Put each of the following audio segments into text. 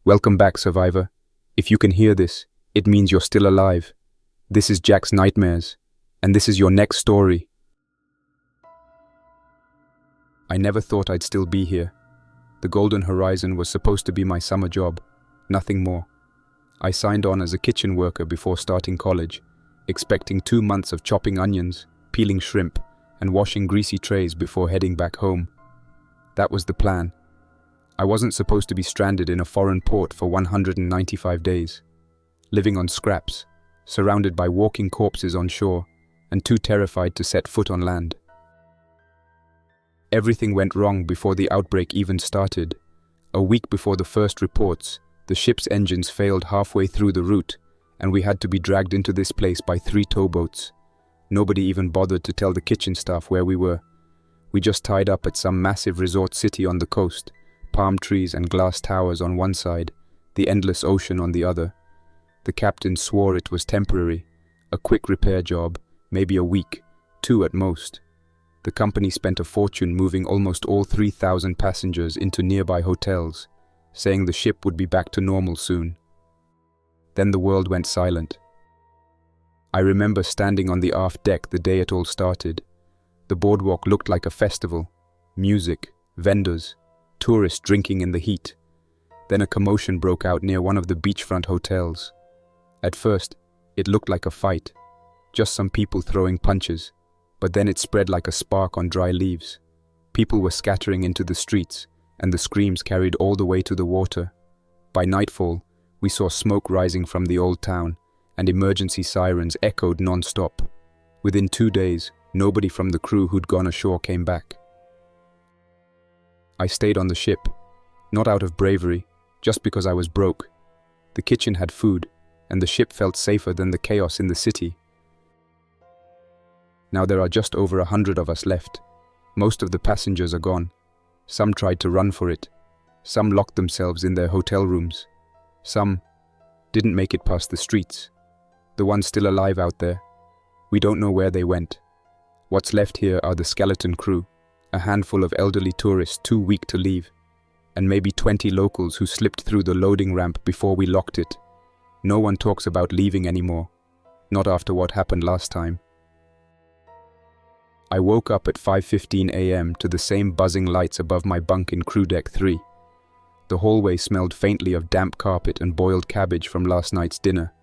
Welcome back, survivor. If you can hear this, it means you're still alive. This is Jack's Nightmares, and this is your next story. I never thought I'd still be here. The Golden Horizon was supposed to be my summer job, nothing more. I signed on as a kitchen worker before starting college, expecting 2 months of chopping onions, peeling shrimp, and washing greasy trays before heading back home. That was the plan. I wasn't supposed to be stranded in a foreign port for 195 days, living on scraps, surrounded by walking corpses on shore, and too terrified to set foot on land. Everything went wrong before the outbreak even started. A week before the first reports, the ship's engines failed halfway through the route, and we had to be dragged into this place by 3 towboats. Nobody even bothered to tell the kitchen staff where we were. We just tied up at some massive resort city on the coast, palm trees and glass towers on one side, the endless ocean on the other. The captain swore it was temporary, a quick repair job, maybe a week, 2 at most. The company spent a fortune moving almost all 3,000 passengers into nearby hotels, saying the ship would be back to normal soon. Then the world went silent. I remember standing on the aft deck the day it all started. The boardwalk looked like a festival. Music, vendors, tourists drinking in the heat. Then a commotion broke out near one of the beachfront hotels. At first, it looked like a fight, just some people throwing punches, but then it spread like a spark on dry leaves. People were scattering into the streets, and the screams carried all the way to the water. By nightfall, we saw smoke rising from the old town, and emergency sirens echoed non-stop. Within 2 days, nobody from the crew who'd gone ashore came back. I stayed on the ship, not out of bravery, just because I was broke. The kitchen had food, and the ship felt safer than the chaos in the city. Now there are just over 100 of us left. Most of the passengers are gone. Some tried to run for it. Some locked themselves in their hotel rooms. Some didn't make it past the streets. The ones still alive out there, we don't know where they went. What's left here are the skeleton crew, a handful of elderly tourists too weak to leave, and maybe 20 locals who slipped through the loading ramp before we locked it. No one talks about leaving anymore, not after what happened last time. I woke up at 5:15 a.m. to the same buzzing lights above my bunk in crew deck 3. The hallway smelled faintly of damp carpet and boiled cabbage from last night's dinner.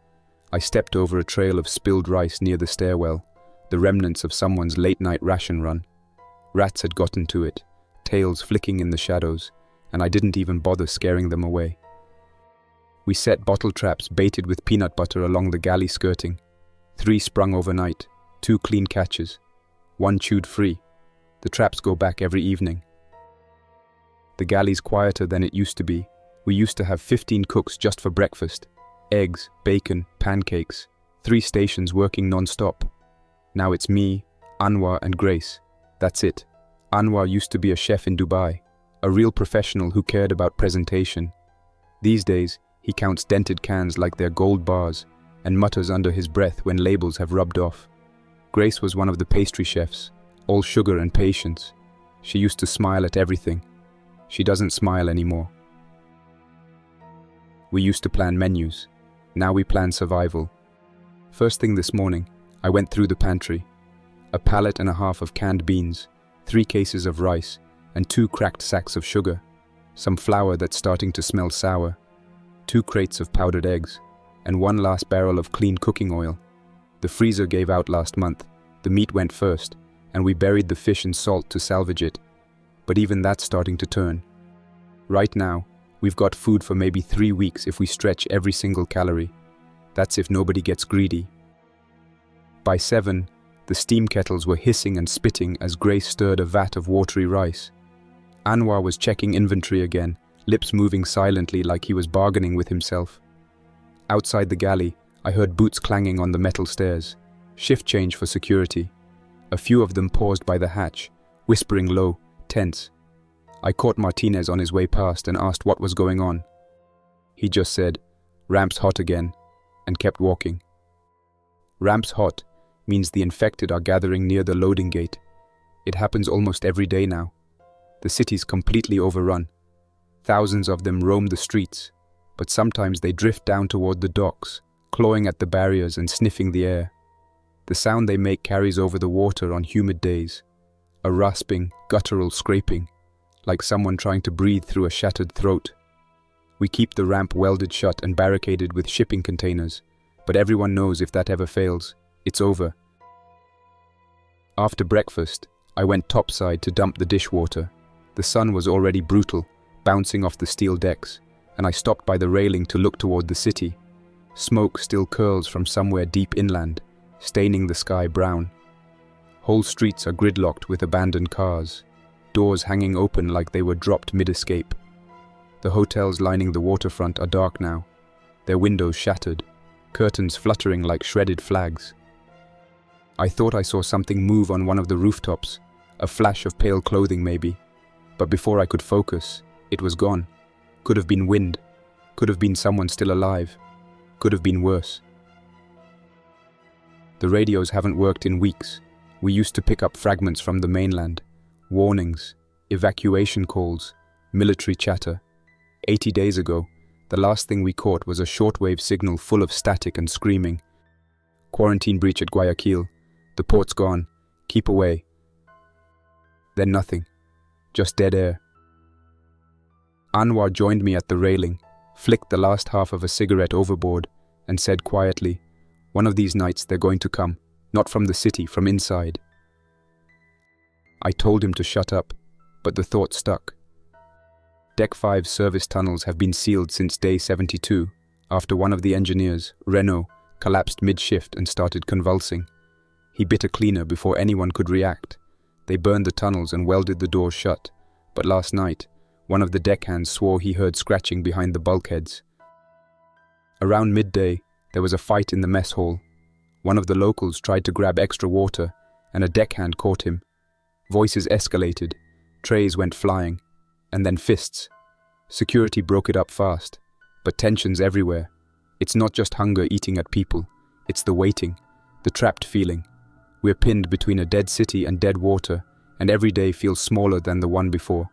I stepped over a trail of spilled rice near the stairwell, the remnants of someone's late-night ration run. Rats had gotten to it, tails flicking in the shadows, and I didn't even bother scaring them away. We set bottle traps baited with peanut butter along the galley skirting. 3 sprung overnight, 2 clean catches, 1 chewed free. The traps go back every evening. The galley's quieter than it used to be. We used to have 15 cooks just for breakfast. Eggs, bacon, pancakes, 3 stations working non-stop. Now it's me, Anwar and Grace. That's it. Anwar used to be a chef in Dubai, a real professional who cared about presentation. These days, he counts dented cans like they're gold bars and mutters under his breath when labels have rubbed off. Grace was one of the pastry chefs, all sugar and patience. She used to smile at everything. She doesn't smile anymore. We used to plan menus. Now we plan survival. First thing this morning, I went through the pantry. A pallet and a half of canned beans, 3 cases of rice, and 2 cracked sacks of sugar. Some flour that's starting to smell sour. 2 crates of powdered eggs, and 1 last barrel of clean cooking oil. The freezer gave out last month. The meat went first, and we buried the fish in salt to salvage it. But even that's starting to turn. Right now, we've got food for maybe 3 weeks if we stretch every single calorie. That's if nobody gets greedy. By 7, the steam kettles were hissing and spitting as Grace stirred a vat of watery rice. Anwar was checking inventory again, lips moving silently like he was bargaining with himself. Outside the galley, I heard boots clanging on the metal stairs. Shift change for security. A few of them paused by the hatch, whispering low, tense. I caught Martinez on his way past and asked what was going on. He just said, "Ramp's hot again," and kept walking. Ramp's hot means the infected are gathering near the loading gate. It happens almost every day now. The city's completely overrun. Thousands of them roam the streets. but sometimes they drift down toward the docks, clawing at the barriers and sniffing the air. The sound they make carries over the water on humid days, a rasping, guttural scraping, like someone trying to breathe through a shattered throat. We keep the ramp welded shut and barricaded with shipping containers, but everyone knows if that ever fails, it's over. After breakfast, I went topside to dump the dishwater. The sun was already brutal, bouncing off the steel decks, and I stopped by the railing to look toward the city. Smoke still curls from somewhere deep inland, staining the sky brown. Whole streets are gridlocked with abandoned cars, doors hanging open like they were dropped mid-escape. The hotels lining the waterfront are dark now, their windows shattered, curtains fluttering like shredded flags. I thought I saw something move on one of the rooftops, a flash of pale clothing maybe, but before I could focus, it was gone. Could have been wind, could have been someone still alive, could have been worse. The radios haven't worked in weeks. We used to pick up fragments from the mainland, warnings, evacuation calls, military chatter. 80 days ago, the last thing we caught was a shortwave signal full of static and screaming. Quarantine breach at Guayaquil. The port's gone. Keep away. Then nothing. Just dead air. Anwar joined me at the railing, flicked the last half of a cigarette overboard, and said quietly, "One of these nights they're going to come, not from the city, from inside." I told him to shut up, but the thought stuck. Deck 5's service tunnels have been sealed since day 72, after one of the engineers, Renault, collapsed mid-shift and started convulsing. He bit a cleaner before anyone could react. They burned the tunnels and welded the doors shut, but last night, one of the deckhands swore he heard scratching behind the bulkheads. Around midday, there was a fight in the mess hall. One of the locals tried to grab extra water, and a deckhand caught him. Voices escalated, trays went flying, and then fists. Security broke it up fast, but tensions everywhere. It's not just hunger eating at people, it's the waiting, the trapped feeling. We're pinned between a dead city and dead water, and every day feels smaller than the one before.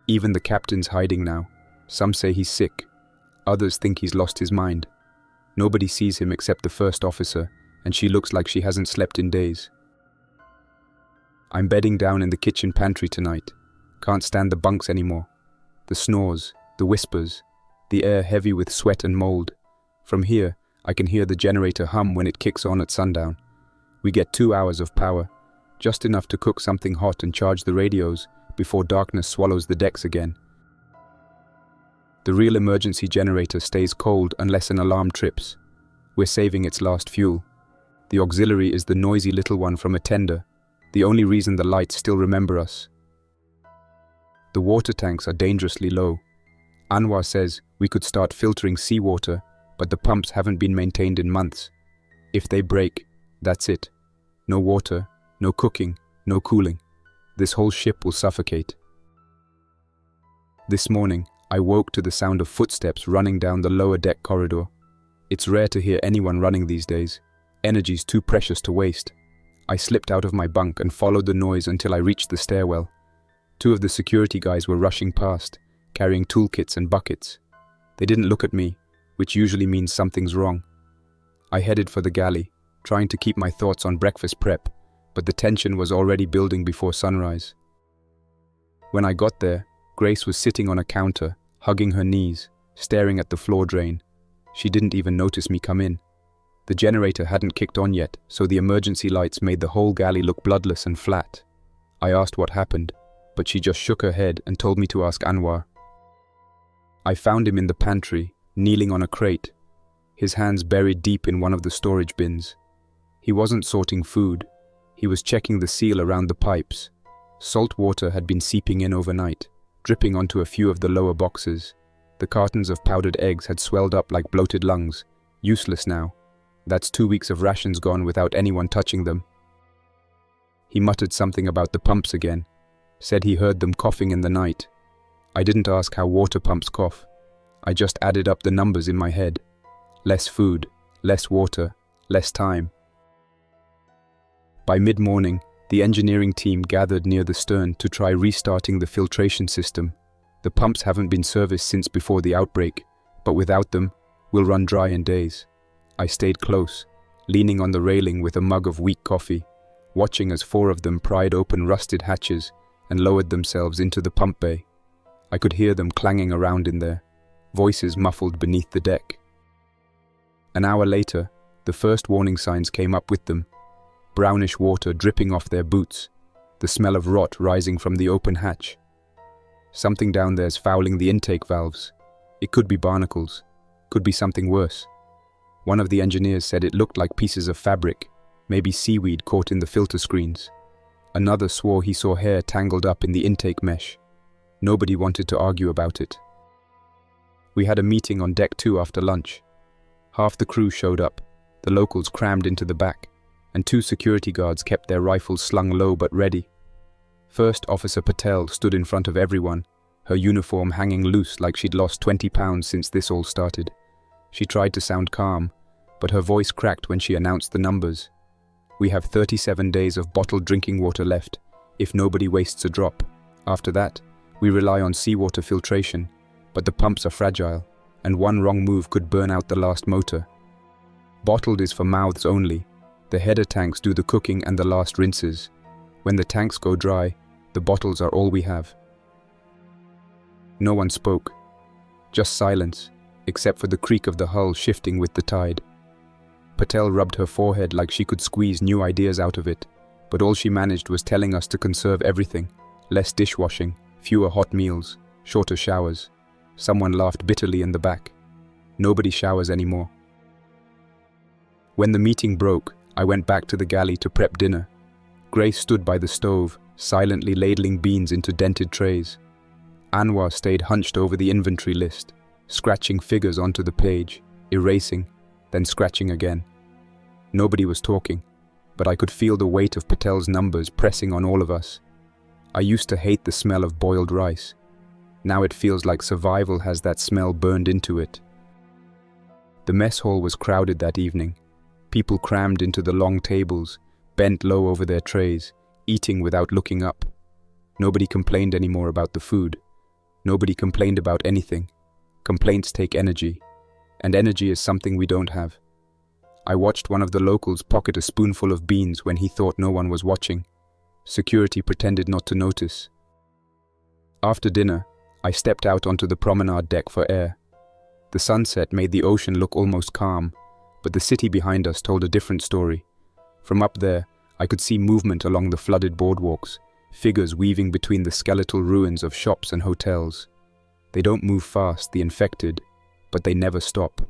Even the captain's hiding now. Some say he's sick. Others think he's lost his mind. Nobody sees him except the first officer, and she looks like she hasn't slept in days. I'm bedding down in the kitchen pantry tonight. Can't stand the bunks anymore. The snores, the whispers, the air heavy with sweat and mold. From here, I can hear the generator hum when it kicks on at sundown. We get 2 hours of power, just enough to cook something hot and charge the radios before darkness swallows the decks again. The real emergency generator stays cold unless an alarm trips. We're saving its last fuel. The auxiliary is the noisy little one from a tender, the only reason the lights still remember us. The water tanks are dangerously low. Anwar says we could start filtering seawater, but the pumps haven't been maintained in months. If they break, that's it. No water, no cooking, no cooling. This whole ship will suffocate. This morning, I woke to the sound of footsteps running down the lower deck corridor. It's rare to hear anyone running these days. Energy's too precious to waste. I slipped out of my bunk and followed the noise until I reached the stairwell. 2 of the security guys were rushing past, carrying toolkits and buckets. They didn't look at me, which usually means something's wrong. I headed for the galley, trying to keep my thoughts on breakfast prep, but the tension was already building before sunrise. When I got there, Grace was sitting on a counter, hugging her knees, staring at the floor drain. She didn't even notice me come in. The generator hadn't kicked on yet, so the emergency lights made the whole galley look bloodless and flat. I asked what happened, but she just shook her head and told me to ask Anwar. I found him in the pantry, kneeling on a crate, his hands buried deep in one of the storage bins. He wasn't sorting food. He was checking the seal around the pipes. Salt water had been seeping in overnight, dripping onto a few of the lower boxes. The cartons of powdered eggs had swelled up like bloated lungs, useless now. That's 2 weeks of rations gone without anyone touching them. He muttered something about the pumps again, said he heard them coughing in the night. I didn't ask how water pumps cough. I just added up the numbers in my head. Less food, less water, less time. By mid-morning, the engineering team gathered near the stern to try restarting the filtration system. The pumps haven't been serviced since before the outbreak, But without them, we'll run dry in days. I stayed close, leaning on the railing with a mug of weak coffee, watching as 4 of them pried open rusted hatches and lowered themselves into the pump bay. I could hear them clanging around in there, voices muffled beneath the deck. An hour later, the first warning signs came up with them. Brownish water dripping off their boots, the smell of rot rising from the open hatch. Something down there's fouling the intake valves. It could be barnacles, could be something worse. One of the engineers said it looked like pieces of fabric, maybe seaweed caught in the filter screens. Another swore he saw hair tangled up in the intake mesh. Nobody wanted to argue about it. We had a meeting on deck 2 after lunch. Half the crew showed up, the locals crammed into the back, and 2 security guards kept their rifles slung low but ready. First Officer Patel stood in front of everyone, her uniform hanging loose like she'd lost 20 pounds since this all started. She tried to sound calm, but her voice cracked when she announced the numbers. We have 37 days of bottled drinking water left, if nobody wastes a drop. After that, we rely on seawater filtration, but the pumps are fragile, and one wrong move could burn out the last motor. Bottled is for mouths only. The header tanks do the cooking and the last rinses. When the tanks go dry, the bottles are all we have. No one spoke. Just silence, except for the creak of the hull shifting with the tide. Patel rubbed her forehead like she could squeeze new ideas out of it, but all she managed was telling us to conserve everything. Less dishwashing, fewer hot meals, shorter showers. Someone laughed bitterly in the back. Nobody showers anymore. When the meeting broke, I went back to the galley to prep dinner. Grace stood by the stove, silently ladling beans into dented trays. Anwar stayed hunched over the inventory list, scratching figures onto the page, erasing, then scratching again. Nobody was talking, but I could feel the weight of Patel's numbers pressing on all of us. I used to hate the smell of boiled rice. Now it feels like survival has that smell burned into it. The mess hall was crowded that evening. People crammed into the long tables, bent low over their trays, eating without looking up. Nobody complained anymore about the food. Nobody complained about anything. Complaints take energy, and energy is something we don't have. I watched one of the locals pocket a spoonful of beans when he thought no one was watching. Security pretended not to notice. After dinner, I stepped out onto the promenade deck for air. The sunset made the ocean look almost calm, but the city behind us told a different story. From up there, I could see movement along the flooded boardwalks, figures weaving between the skeletal ruins of shops and hotels. They don't move fast, the infected, but they never stop.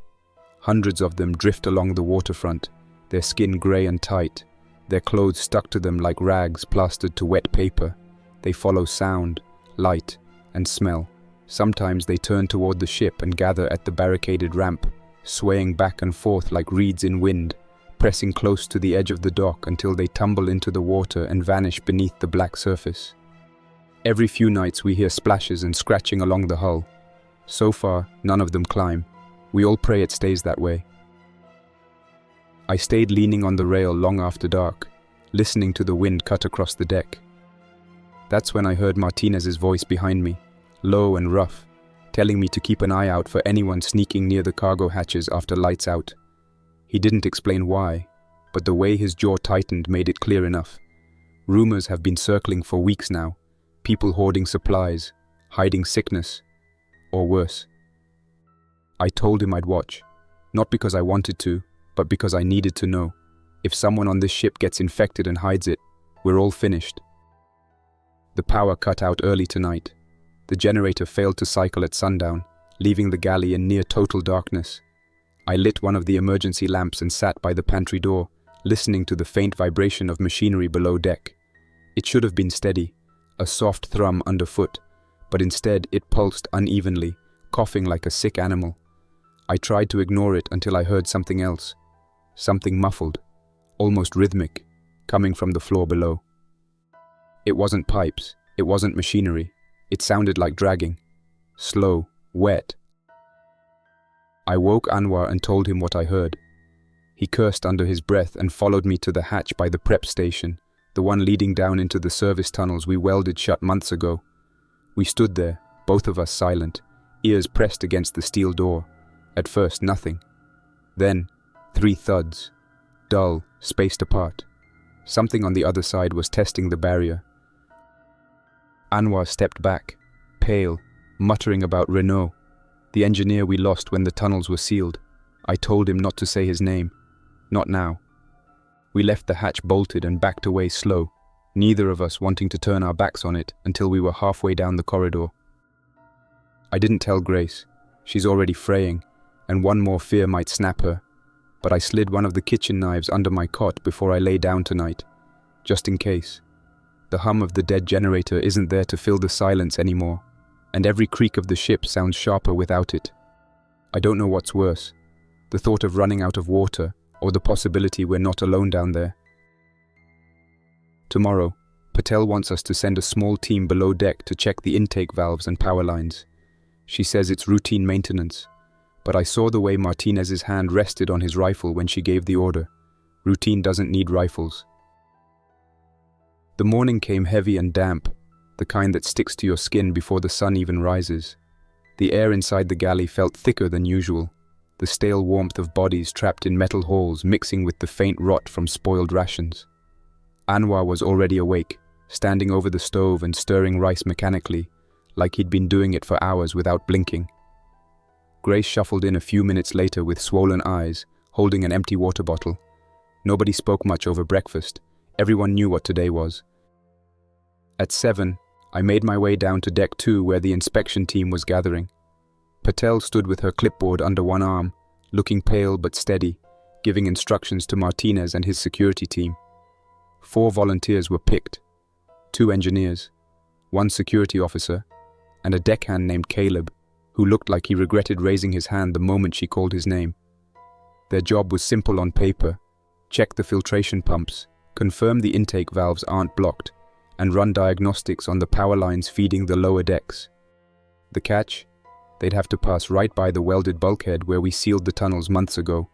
Hundreds of them drift along the waterfront, their skin grey and tight, their clothes stuck to them like rags plastered to wet paper. They follow sound, light, and smell. Sometimes they turn toward the ship and gather at the barricaded ramp, swaying back and forth like reeds in wind, pressing close to the edge of the dock until they tumble into the water and vanish beneath the black surface. Every few nights we hear splashes and scratching along the hull. So far, none of them climb. We all pray it stays that way. I stayed leaning on the rail long after dark, listening to the wind cut across the deck. That's when I heard Martinez's voice behind me, low and rough, telling me to keep an eye out for anyone sneaking near the cargo hatches after lights out. He didn't explain why, but the way his jaw tightened made it clear enough. Rumors have been circling for weeks now, people hoarding supplies, hiding sickness, or worse. I told him I'd watch, not because I wanted to, but because I needed to know. If someone on this ship gets infected and hides it, we're all finished. The power cut out early tonight. The generator failed to cycle at sundown, leaving the galley in near total darkness. I lit one of the emergency lamps and sat by the pantry door, listening to the faint vibration of machinery below deck. It should have been steady, a soft thrum underfoot, but instead it pulsed unevenly, coughing like a sick animal. I tried to ignore it until I heard something else, something muffled, almost rhythmic, coming from the floor below. It wasn't pipes, it wasn't machinery, it sounded like dragging, slow, wet. I woke Anwar and told him what I heard. He cursed under his breath and followed me to the hatch by the prep station, the one leading down into the service tunnels we welded shut months ago. We stood there, both of us silent, ears pressed against the steel door. At first, nothing. Then, 3 thuds, dull, spaced apart. Something on the other side was testing the barrier. Anwar stepped back, pale, muttering about Renault, the engineer we lost when the tunnels were sealed. I told him not to say his name. Not now. We left the hatch bolted and backed away slow, neither of us wanting to turn our backs on it until we were halfway down the corridor. I didn't tell Grace. She's already fraying, and one more fear might snap her. But I slid one of the kitchen knives under my cot before I lay down tonight, just in case. The hum of the dead generator isn't there to fill the silence anymore, and every creak of the ship sounds sharper without it. I don't know what's worse, the thought of running out of water, or the possibility we're not alone down there. Tomorrow, Patel wants us to send a small team below deck to check the intake valves and power lines. She says it's routine maintenance, but I saw the way Martinez's hand rested on his rifle when she gave the order. Routine doesn't need rifles. The morning came heavy and damp, the kind that sticks to your skin before the sun even rises. The air inside the galley felt thicker than usual, the stale warmth of bodies trapped in metal halls mixing with the faint rot from spoiled rations. Anwar was already awake, standing over the stove and stirring rice mechanically, like he'd been doing it for hours without blinking. Grace shuffled in a few minutes later with swollen eyes, holding an empty water bottle. Nobody spoke much over breakfast. Everyone knew what today was. At 7, I made my way down to deck 2 where the inspection team was gathering. Patel stood with her clipboard under one arm, looking pale but steady, giving instructions to Martinez and his security team. 4 volunteers were picked, 2 engineers, 1 security officer, and a deckhand named Caleb, who looked like he regretted raising his hand the moment she called his name. Their job was simple on paper: check the filtration pumps, confirm the intake valves aren't blocked, and run diagnostics on the power lines feeding the lower decks. The catch? They'd have to pass right by the welded bulkhead where we sealed the tunnels months ago.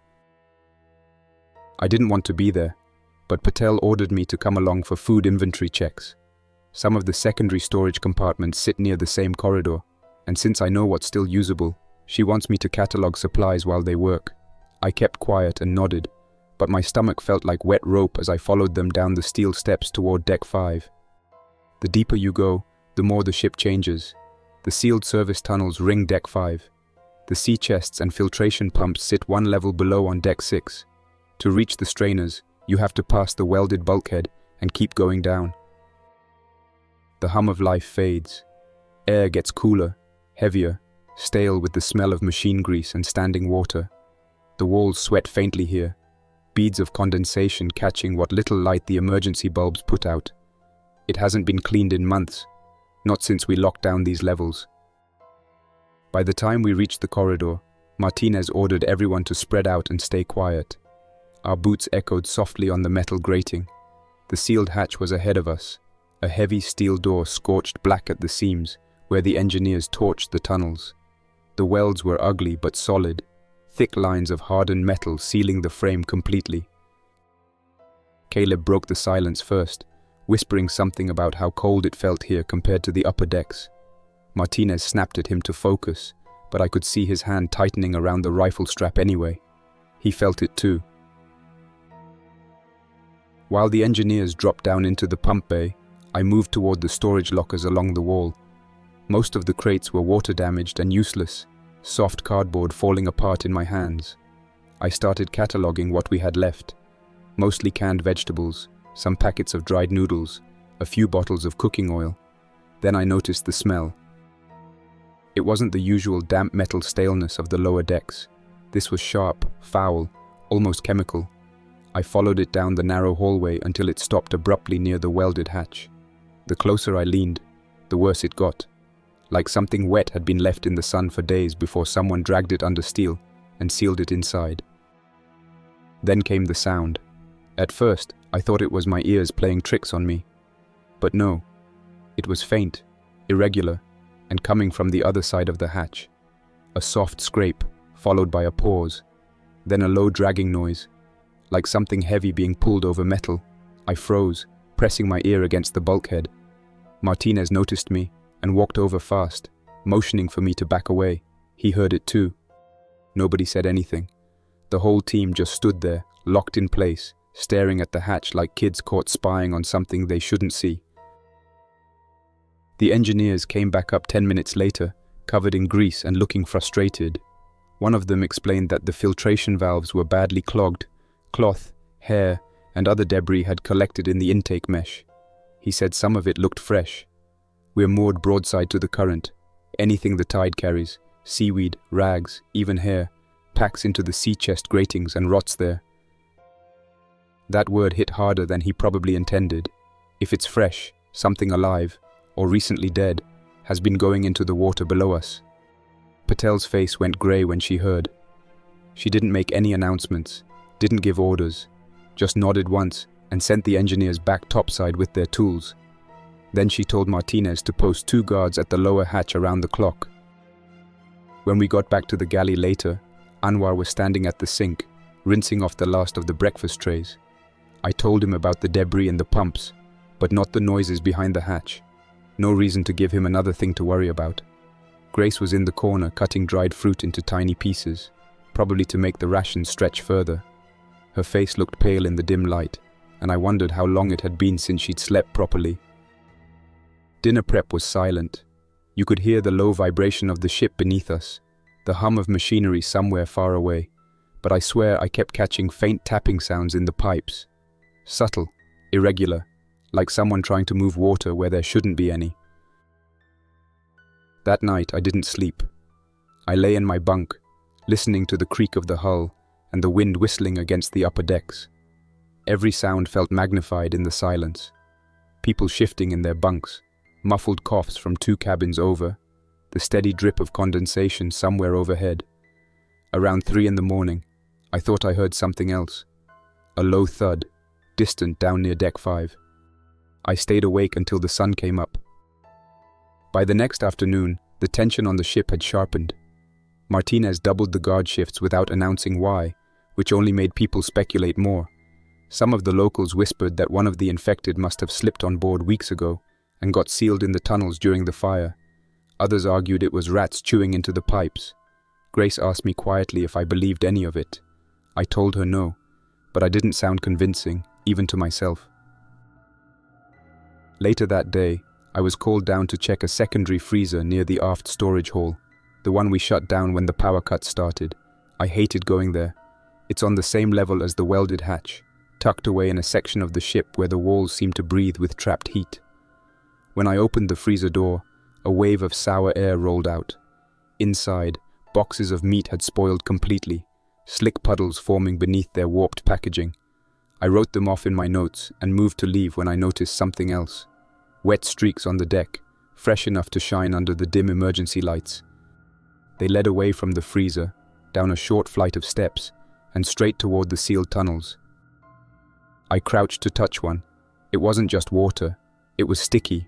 I didn't want to be there, but Patel ordered me to come along for food inventory checks. Some of the secondary storage compartments sit near the same corridor, and since I know what's still usable, she wants me to catalog supplies while they work. I kept quiet and nodded, but my stomach felt like wet rope as I followed them down the steel steps toward deck 5. The deeper you go, the more the ship changes. The sealed service tunnels ring deck 5. The sea chests and filtration pumps sit one level below on deck 6. To reach the strainers, you have to pass the welded bulkhead and keep going down. The hum of life fades. Air gets cooler, heavier, stale with the smell of machine grease and standing water. The walls sweat faintly here, beads of condensation catching what little light the emergency bulbs put out. It hasn't been cleaned in months, not since we locked down these levels. By the time we reached the corridor, Martinez ordered everyone to spread out and stay quiet. Our boots echoed softly on the metal grating. The sealed hatch was ahead of us, a heavy steel door scorched black at the seams, where the engineers torched the tunnels. The welds were ugly but solid, thick lines of hardened metal sealing the frame completely. Caleb broke the silence first, whispering something about how cold it felt here compared to the upper decks. Martinez snapped at him to focus, but I could see his hand tightening around the rifle strap anyway. He felt it too. While the engineers dropped down into the pump bay, I moved toward the storage lockers along the wall. Most of the crates were water damaged and useless, soft cardboard falling apart in my hands. I started cataloging what we had left. Mostly canned vegetables, some packets of dried noodles, a few bottles of cooking oil. Then I noticed the smell. It wasn't the usual damp metal staleness of the lower decks. This was sharp, foul, almost chemical. I followed it down the narrow hallway until it stopped abruptly near the welded hatch. The closer I leaned, the worse it got. Like something wet had been left in the sun for days before someone dragged it under steel and sealed it inside. Then came the sound. At first, I thought it was my ears playing tricks on me. But no, it was faint, irregular, and coming from the other side of the hatch. A soft scrape, followed by a pause, then a low dragging noise, like something heavy being pulled over metal. I froze, pressing my ear against the bulkhead. Martinez noticed me and walked over fast, motioning for me to back away. He heard it too. Nobody said anything. The whole team just stood there, locked in place, staring at the hatch like kids caught spying on something they shouldn't see. The engineers came back up 10 minutes later, covered in grease and looking frustrated. One of them explained that the filtration valves were badly clogged. Cloth, hair, and other debris had collected in the intake mesh. He said some of it looked fresh. We're moored broadside to the current. Anything the tide carries, seaweed, rags, even hair, packs into the sea chest gratings and rots there. That word hit harder than he probably intended. If it's fresh, something alive, or recently dead, has been going into the water below us. Patel's face went grey when she heard. She didn't make any announcements, didn't give orders, just nodded once and sent the engineers back topside with their tools. Then she told Martinez to post 2 guards at the lower hatch around the clock. When we got back to the galley later, Anwar was standing at the sink, rinsing off the last of the breakfast trays. I told him about the debris and the pumps, but not the noises behind the hatch. No reason to give him another thing to worry about. Grace was in the corner cutting dried fruit into tiny pieces, probably to make the rations stretch further. Her face looked pale in the dim light, and I wondered how long it had been since she'd slept properly. Dinner prep was silent. You could hear the low vibration of the ship beneath us, the hum of machinery somewhere far away, but I swear I kept catching faint tapping sounds in the pipes. Subtle, irregular, like someone trying to move water where there shouldn't be any. That night I didn't sleep. I lay in my bunk, listening to the creak of the hull and the wind whistling against the upper decks. Every sound felt magnified in the silence. People shifting in their bunks, muffled coughs from 2 cabins over, the steady drip of condensation somewhere overhead. Around 3 in the morning, I thought I heard something else. A low thud, distant down near deck 5. I stayed awake until the sun came up. By the next afternoon, the tension on the ship had sharpened. Martinez doubled the guard shifts without announcing why, which only made people speculate more. Some of the locals whispered that one of the infected must have slipped on board weeks ago and got sealed in the tunnels during the fire. Others argued it was rats chewing into the pipes. Grace asked me quietly if I believed any of it. I told her no, but I didn't sound convincing, even to myself. Later that day, I was called down to check a secondary freezer near the aft storage hall, the one we shut down when the power cut started. I hated going there. It's on the same level as the welded hatch, tucked away in a section of the ship where the walls seemed to breathe with trapped heat. When I opened the freezer door, a wave of sour air rolled out. Inside, boxes of meat had spoiled completely, slick puddles forming beneath their warped packaging. I wrote them off in my notes and moved to leave when I noticed something else. Wet streaks on the deck, fresh enough to shine under the dim emergency lights. They led away from the freezer, down a short flight of steps, and straight toward the sealed tunnels. I crouched to touch one. It wasn't just water, it was sticky.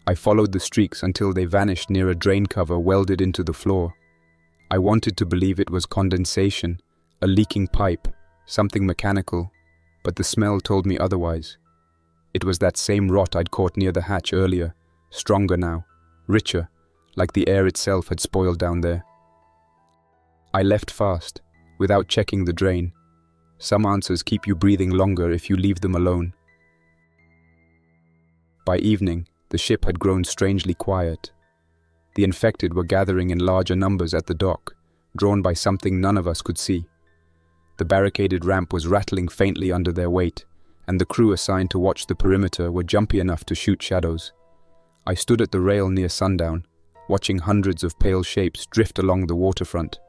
I followed the streaks until they vanished near a drain cover welded into the floor. I wanted to believe it was condensation, a leaking pipe, something mechanical, but the smell told me otherwise. It was that same rot I'd caught near the hatch earlier, stronger now, richer, like the air itself had spoiled down there. I left fast, without checking the drain. Some answers keep you breathing longer if you leave them alone. By evening, the ship had grown strangely quiet. The infected were gathering in larger numbers at the dock, drawn by something none of us could see. The barricaded ramp was rattling faintly under their weight, and the crew assigned to watch the perimeter were jumpy enough to shoot shadows. I stood at the rail near sundown, watching hundreds of pale shapes drift along the waterfront,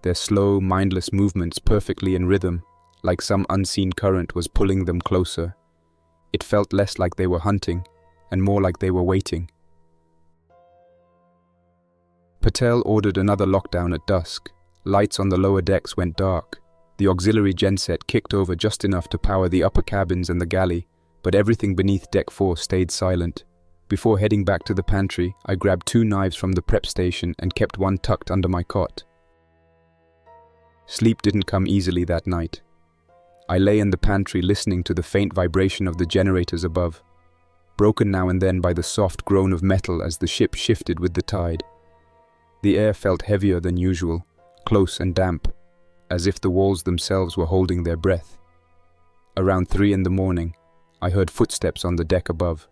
their slow, mindless movements perfectly in rhythm, like some unseen current was pulling them closer. It felt less like they were hunting, and more like they were waiting. Patel ordered another lockdown at dusk. Lights on the lower decks went dark. The auxiliary genset kicked over just enough to power the upper cabins and the galley, but everything beneath deck 4 stayed silent. Before heading back to the pantry, I grabbed 2 knives from the prep station and kept one tucked under my cot. Sleep didn't come easily that night. I lay in the pantry listening to the faint vibration of the generators above, broken now and then by the soft groan of metal as the ship shifted with the tide. The air felt heavier than usual, close and damp, as if the walls themselves were holding their breath. Around 3 in the morning, I heard footsteps on the deck above,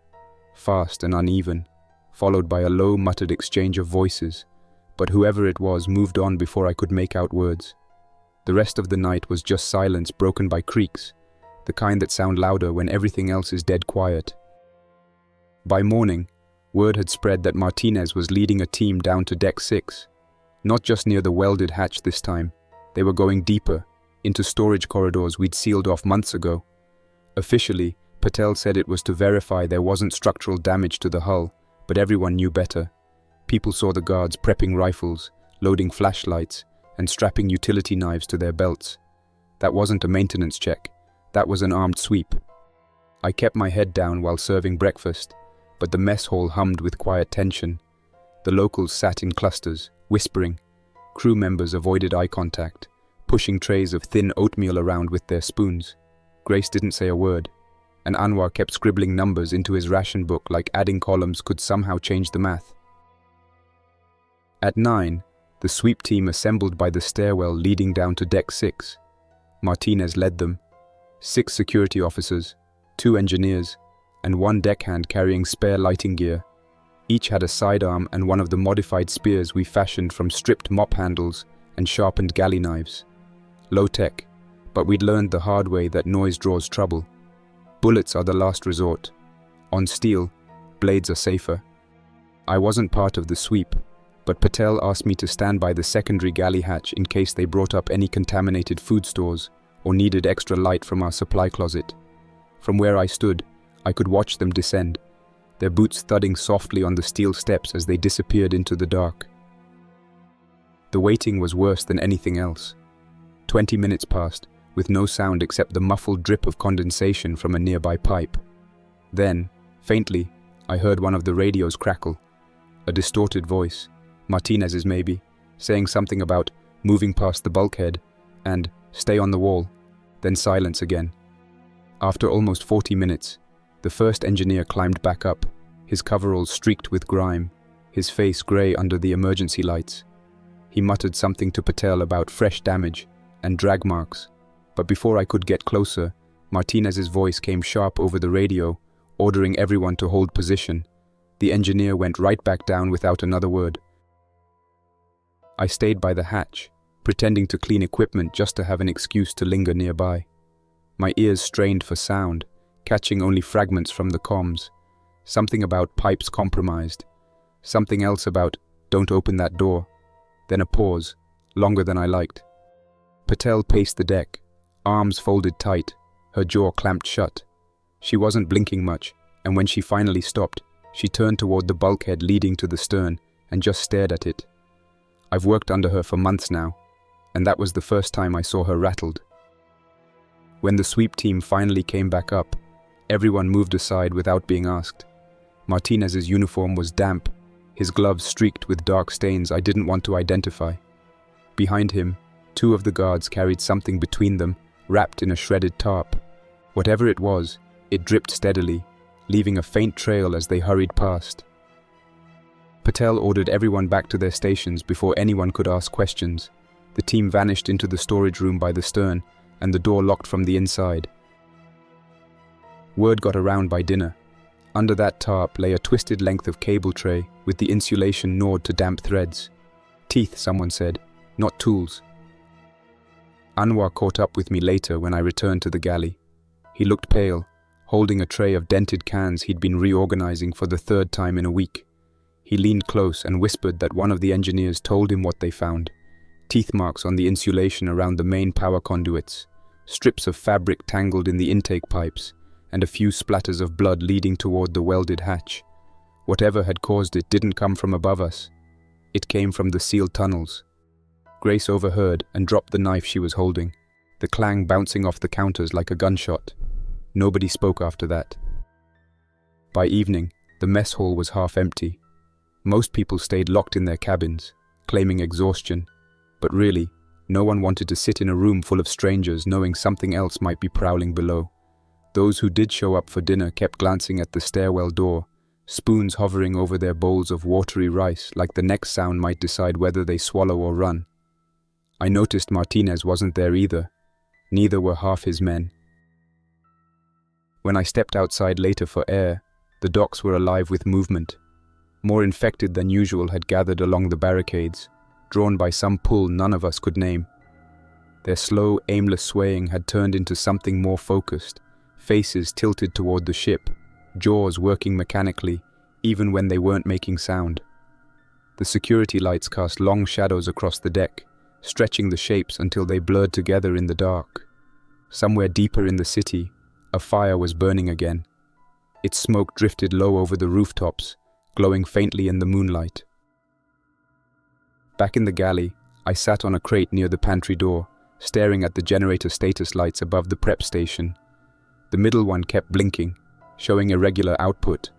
fast and uneven, followed by a low muttered exchange of voices, but whoever it was moved on before I could make out words. The rest of the night was just silence broken by creaks, the kind that sound louder when everything else is dead quiet. By morning, word had spread that Martinez was leading a team down to deck 6. Not just near the welded hatch this time, they were going deeper, into storage corridors we'd sealed off months ago. Officially, Patel said it was to verify there wasn't structural damage to the hull, but everyone knew better. People saw the guards prepping rifles, loading flashlights, and strapping utility knives to their belts. That wasn't a maintenance check, that was an armed sweep. I kept my head down while serving breakfast, but the mess hall hummed with quiet tension. The locals sat in clusters, whispering. Crew members avoided eye contact, pushing trays of thin oatmeal around with their spoons. Grace didn't say a word, and Anwar kept scribbling numbers into his ration book like adding columns could somehow change the math. At 9, the sweep team assembled by the stairwell leading down to deck 6. Martinez led them. 6 security officers, 2 engineers, and 1 deckhand carrying spare lighting gear. Each had a sidearm and one of the modified spears we fashioned from stripped mop handles and sharpened galley knives. Low tech, but we'd learned the hard way that noise draws trouble. Bullets are the last resort. On steel, blades are safer. I wasn't part of the sweep, but Patel asked me to stand by the secondary galley hatch in case they brought up any contaminated food stores or needed extra light from our supply closet. From where I stood, I could watch them descend, their boots thudding softly on the steel steps as they disappeared into the dark. The waiting was worse than anything else. 20 minutes passed, with no sound except the muffled drip of condensation from a nearby pipe. Then, faintly, I heard one of the radios crackle. A distorted voice, Martinez's maybe, saying something about moving past the bulkhead and stay on the wall, then silence again. After almost 40 minutes, the first engineer climbed back up, his coveralls streaked with grime, his face grey under the emergency lights. He muttered something to Patel about fresh damage and drag marks, but before I could get closer, Martinez's voice came sharp over the radio, ordering everyone to hold position. The engineer went right back down without another word. I stayed by the hatch, pretending to clean equipment just to have an excuse to linger nearby. My ears strained for sound, catching only fragments from the comms. Something about pipes compromised. Something else about, don't open that door. Then a pause, longer than I liked. Patel paced the deck, arms folded tight, her jaw clamped shut. She wasn't blinking much, and when she finally stopped, she turned toward the bulkhead leading to the stern and just stared at it. I've worked under her for months now, and that was the first time I saw her rattled. When the sweep team finally came back up, everyone moved aside without being asked. Martinez's uniform was damp, his gloves streaked with dark stains I didn't want to identify. Behind him, 2 of the guards carried something between them, wrapped in a shredded tarp. Whatever it was, it dripped steadily, leaving a faint trail as they hurried past. Patel ordered everyone back to their stations before anyone could ask questions. The team vanished into the storage room by the stern, and the door locked from the inside. Word got around by dinner. Under that tarp lay a twisted length of cable tray with the insulation gnawed to damp threads. Teeth, someone said, not tools. Anwar caught up with me later when I returned to the galley. He looked pale, holding a tray of dented cans he'd been reorganizing for the 3rd time in a week. He leaned close and whispered that one of the engineers told him what they found. Teeth marks on the insulation around the main power conduits, strips of fabric tangled in the intake pipes, and a few splatters of blood leading toward the welded hatch. Whatever had caused it didn't come from above us. It came from the sealed tunnels. Grace overheard and dropped the knife she was holding, the clang bouncing off the counters like a gunshot. Nobody spoke after that. By evening, the mess hall was half empty. Most people stayed locked in their cabins, claiming exhaustion, but really, no one wanted to sit in a room full of strangers knowing something else might be prowling below. Those who did show up for dinner kept glancing at the stairwell door, spoons hovering over their bowls of watery rice like the next sound might decide whether they swallow or run. I noticed Martinez wasn't there either. Neither were half his men. When I stepped outside later for air, the docks were alive with movement. More infected than usual had gathered along the barricades, drawn by some pull none of us could name. Their slow, aimless swaying had turned into something more focused, faces tilted toward the ship, jaws working mechanically, even when they weren't making sound. The security lights cast long shadows across the deck, stretching the shapes until they blurred together in the dark. Somewhere deeper in the city, a fire was burning again. Its smoke drifted low over the rooftops, glowing faintly in the moonlight. Back in the galley, I sat on a crate near the pantry door, staring at the generator status lights above the prep station. The middle one kept blinking, showing irregular output.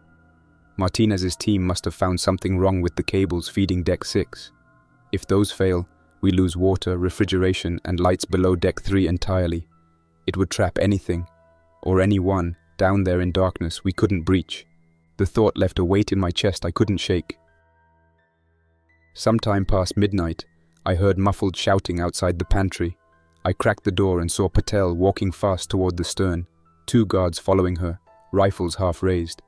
Martinez's team must have found something wrong with the cables feeding Deck 6. If those fail, we lose water, refrigeration, and lights below Deck 3 entirely. It would trap anything, or anyone, down there in darkness we couldn't breach. The thought left a weight in my chest I couldn't shake. Sometime past midnight, I heard muffled shouting outside the pantry. I cracked the door and saw Patel walking fast toward the stern, 2 guards following her, rifles half raised.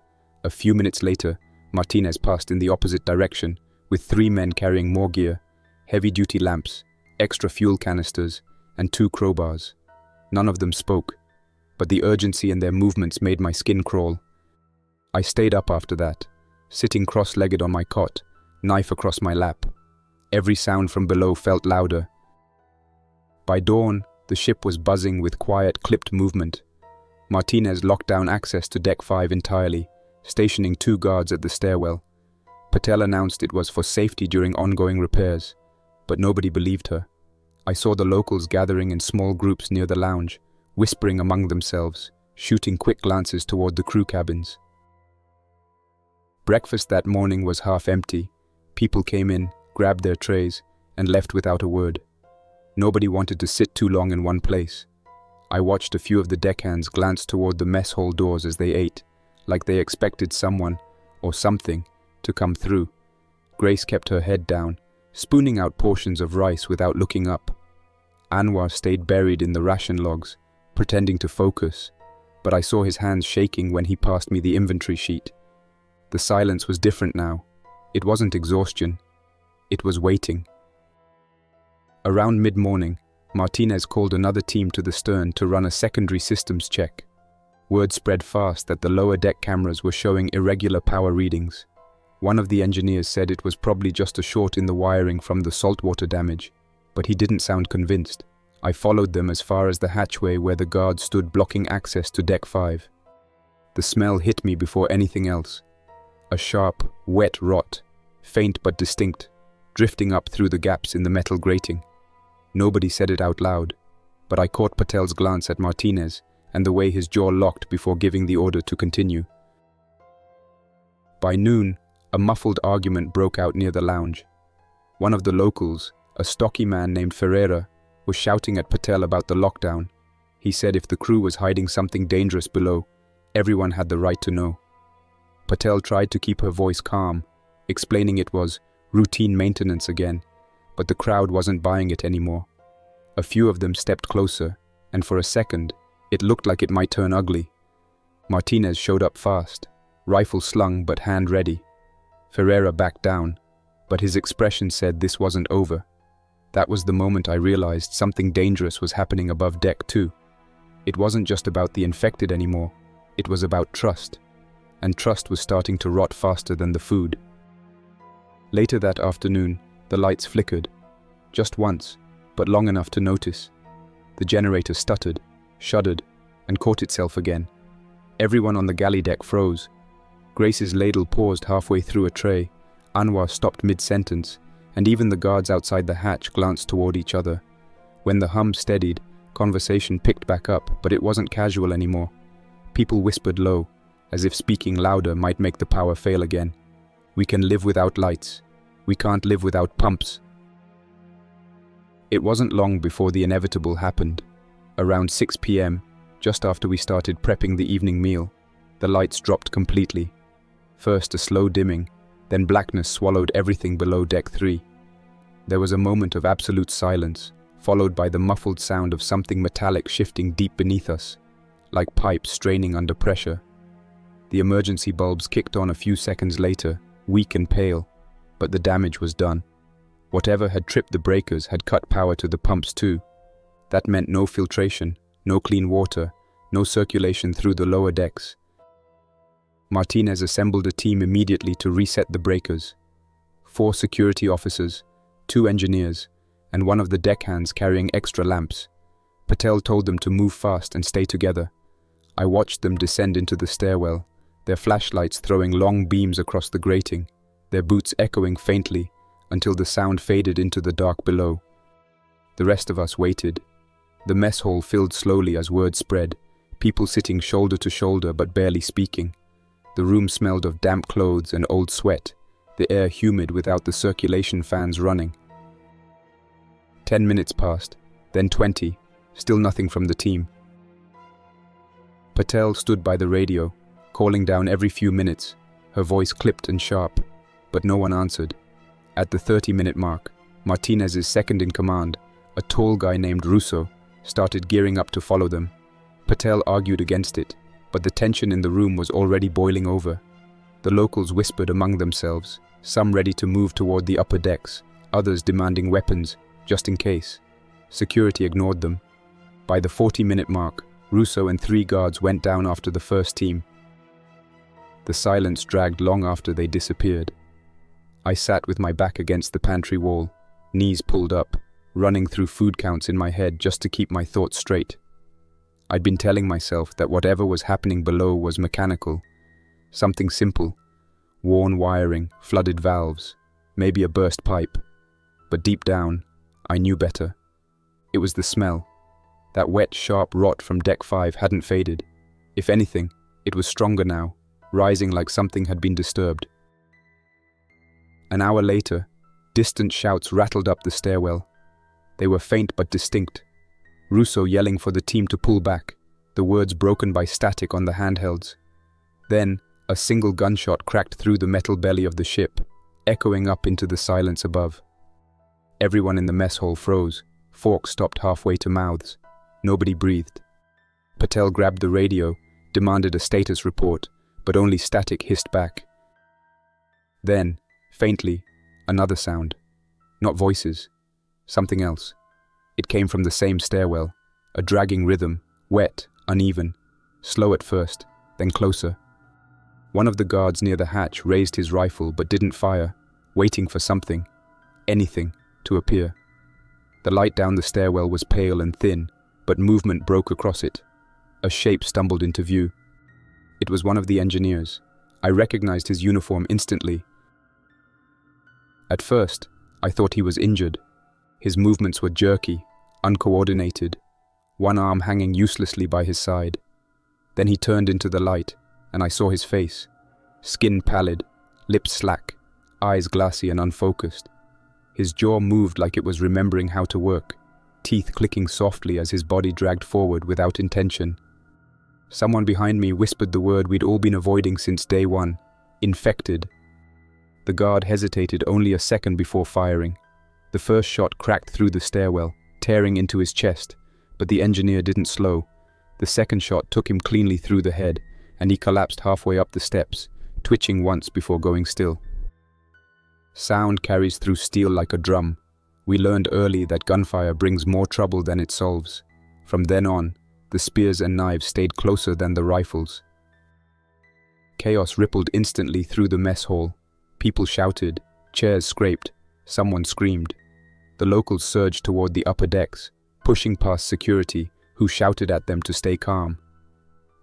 A few minutes later, Martinez passed in the opposite direction, with 3 men carrying more gear, heavy-duty lamps, extra fuel canisters, and 2 crowbars. None of them spoke, but the urgency in their movements made my skin crawl. I stayed up after that, sitting cross-legged on my cot, knife across my lap. Every sound from below felt louder. By dawn, the ship was buzzing with quiet, clipped movement. Martinez locked down access to Deck 5 entirely, stationing 2 guards at the stairwell. Patel announced it was for safety during ongoing repairs, but nobody believed her. I saw the locals gathering in small groups near the lounge, whispering among themselves, shooting quick glances toward the crew cabins. Breakfast that morning was half empty. People came in, grabbed their trays, and left without a word. Nobody wanted to sit too long in one place. I watched a few of the deckhands glance toward the mess hall doors as they ate, like they expected someone, or something, to come through. Grace kept her head down, spooning out portions of rice without looking up. Anwar stayed buried in the ration logs, pretending to focus, but I saw his hands shaking when he passed me the inventory sheet. The silence was different now. It wasn't exhaustion. It was waiting. Around mid-morning, Martinez called another team to the stern to run a secondary systems check. Word spread fast that the lower deck cameras were showing irregular power readings. One of the engineers said it was probably just a short in the wiring from the saltwater damage, but he didn't sound convinced. I followed them as far as the hatchway where the guards stood blocking access to Deck 5. The smell hit me before anything else. A sharp, wet rot, faint but distinct, drifting up through the gaps in the metal grating. Nobody said it out loud, but I caught Patel's glance at Martinez and the way his jaw locked before giving the order to continue. By noon, a muffled argument broke out near the lounge. One of the locals, a stocky man named Ferreira, was shouting at Patel about the lockdown. He said if the crew was hiding something dangerous below, everyone had the right to know. Patel tried to keep her voice calm, explaining it was routine maintenance again, but the crowd wasn't buying it anymore. A few of them stepped closer, and for a second, it looked like it might turn ugly. Martinez showed up fast, rifle slung but hand ready. Ferreira backed down, but his expression said this wasn't over. That was the moment I realized something dangerous was happening above Deck 2. It wasn't just about the infected anymore, it was about trust, and trust was starting to rot faster than the food. Later that afternoon, the lights flickered, just once, but long enough to notice. The generator stuttered, shuddered, and caught itself again. Everyone on the galley deck froze. Grace's ladle paused halfway through a tray, Anwar stopped mid-sentence, and even the guards outside the hatch glanced toward each other. When the hum steadied, conversation picked back up, but it wasn't casual anymore. People whispered low, as if speaking louder might make the power fail again. We can live without lights. We can't live without pumps. It wasn't long before the inevitable happened. Around 6 p.m., just after we started prepping the evening meal, the lights dropped completely. First a slow dimming, then blackness swallowed everything below Deck 3. There was a moment of absolute silence, followed by the muffled sound of something metallic shifting deep beneath us, like pipes straining under pressure. The emergency bulbs kicked on a few seconds later, weak and pale, but the damage was done. Whatever had tripped the breakers had cut power to the pumps too. That meant no filtration, no clean water, no circulation through the lower decks. Martinez assembled a team immediately to reset the breakers. 4 security officers, 2 engineers, and one of the deckhands carrying extra lamps. Patel told them to move fast and stay together. I watched them descend into the stairwell, their flashlights throwing long beams across the grating, their boots echoing faintly until the sound faded into the dark below. The rest of us waited. The mess hall filled slowly as word spread, people sitting shoulder to shoulder but barely speaking. The room smelled of damp clothes and old sweat, the air humid without the circulation fans running. 10 minutes passed, then 20, still nothing from the team. Patel stood by the radio, calling down every few minutes, her voice clipped and sharp, but no one answered. At the 30-minute mark, Martinez's second-in-command, a tall guy named Russo, started gearing up to follow them. Patel argued against it, but the tension in the room was already boiling over. The locals whispered among themselves, some ready to move toward the upper decks, others demanding weapons, just in case. Security ignored them. By the 40-minute mark, Russo and 3 guards went down after the first team. The silence dragged long after they disappeared. I sat with my back against the pantry wall, knees pulled up, running through food counts in my head just to keep my thoughts straight. I'd been telling myself that whatever was happening below was mechanical, something simple, worn wiring, flooded valves, maybe a burst pipe. But deep down, I knew better. It was the smell. That wet, sharp rot from Deck 5 hadn't faded. If anything, it was stronger now, rising like something had been disturbed. An hour later, distant shouts rattled up the stairwell. They were faint but distinct. Russo yelling for the team to pull back, the words broken by static on the handhelds. Then, a single gunshot cracked through the metal belly of the ship, echoing up into the silence above. Everyone in the mess hall froze, forks stopped halfway to mouths. Nobody breathed. Patel grabbed the radio, demanded a status report, but only static hissed back. Then, faintly, another sound. Not voices. Something else. It came from the same stairwell, a dragging rhythm, wet, uneven, slow at first, then closer. One of the guards near the hatch raised his rifle but didn't fire, waiting for something, anything, to appear. The light down the stairwell was pale and thin, but movement broke across it. A shape stumbled into view. It was one of the engineers. I recognized his uniform instantly. At first, I thought he was injured. His movements were jerky, uncoordinated, one arm hanging uselessly by his side. Then he turned into the light, and I saw his face. Skin pallid, lips slack, eyes glassy and unfocused. His jaw moved like it was remembering how to work, teeth clicking softly as his body dragged forward without intention. Someone behind me whispered the word we'd all been avoiding since day one: infected. The guard hesitated only a second before firing. The first shot cracked through the stairwell, tearing into his chest, but the engineer didn't slow. The second shot took him cleanly through the head, and he collapsed halfway up the steps, twitching once before going still. Sound carries through steel like a drum. We learned early that gunfire brings more trouble than it solves. From then on, the spears and knives stayed closer than the rifles. Chaos rippled instantly through the mess hall. People shouted, chairs scraped, someone screamed. The locals surged toward the upper decks, pushing past security, who shouted at them to stay calm.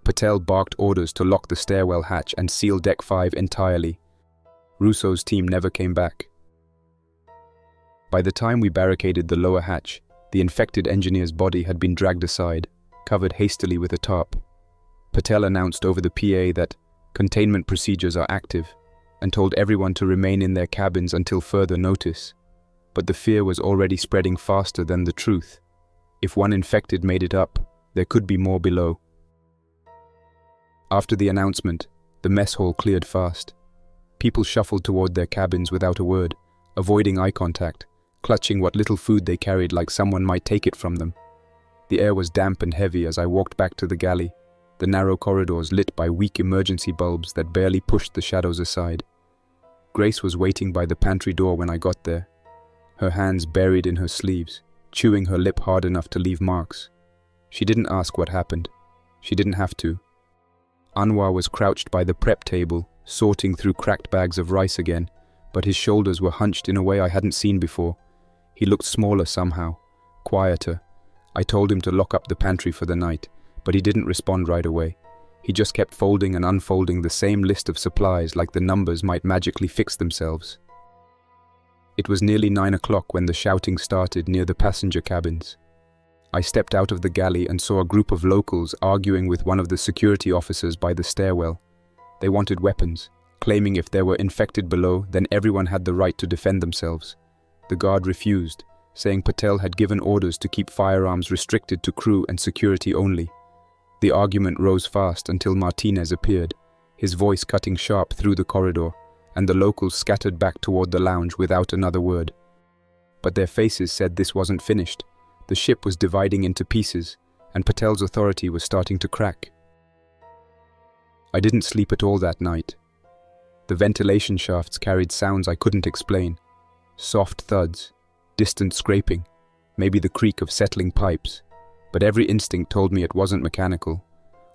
Patel barked orders to lock the stairwell hatch and seal Deck 5 entirely. Russo's team never came back. By the time we barricaded the lower hatch, the infected engineer's body had been dragged aside, covered hastily with a tarp. Patel announced over the PA that containment procedures are active, and told everyone to remain in their cabins until further notice. But the fear was already spreading faster than the truth. If one infected made it up, there could be more below. After the announcement, the mess hall cleared fast. People shuffled toward their cabins without a word, avoiding eye contact, clutching what little food they carried like someone might take it from them. The air was damp and heavy as I walked back to the galley, the narrow corridors lit by weak emergency bulbs that barely pushed the shadows aside. Grace was waiting by the pantry door when I got there, her hands buried in her sleeves, chewing her lip hard enough to leave marks. She didn't ask what happened. She didn't have to. Anwar was crouched by the prep table, sorting through cracked bags of rice again, but his shoulders were hunched in a way I hadn't seen before. He looked smaller somehow, quieter. I told him to lock up the pantry for the night, but he didn't respond right away. He just kept folding and unfolding the same list of supplies like the numbers might magically fix themselves. It was nearly 9 o'clock when the shouting started near the passenger cabins. I stepped out of the galley and saw a group of locals arguing with one of the security officers by the stairwell. They wanted weapons, claiming if there were infected below, then everyone had the right to defend themselves. The guard refused, saying Patel had given orders to keep firearms restricted to crew and security only. The argument rose fast until Martinez appeared, his voice cutting sharp through the corridor, and the locals scattered back toward the lounge without another word. But their faces said this wasn't finished. The ship was dividing into pieces, and Patel's authority was starting to crack. I didn't sleep at all that night. The ventilation shafts carried sounds I couldn't explain. Soft thuds, distant scraping, maybe the creak of settling pipes, but every instinct told me it wasn't mechanical.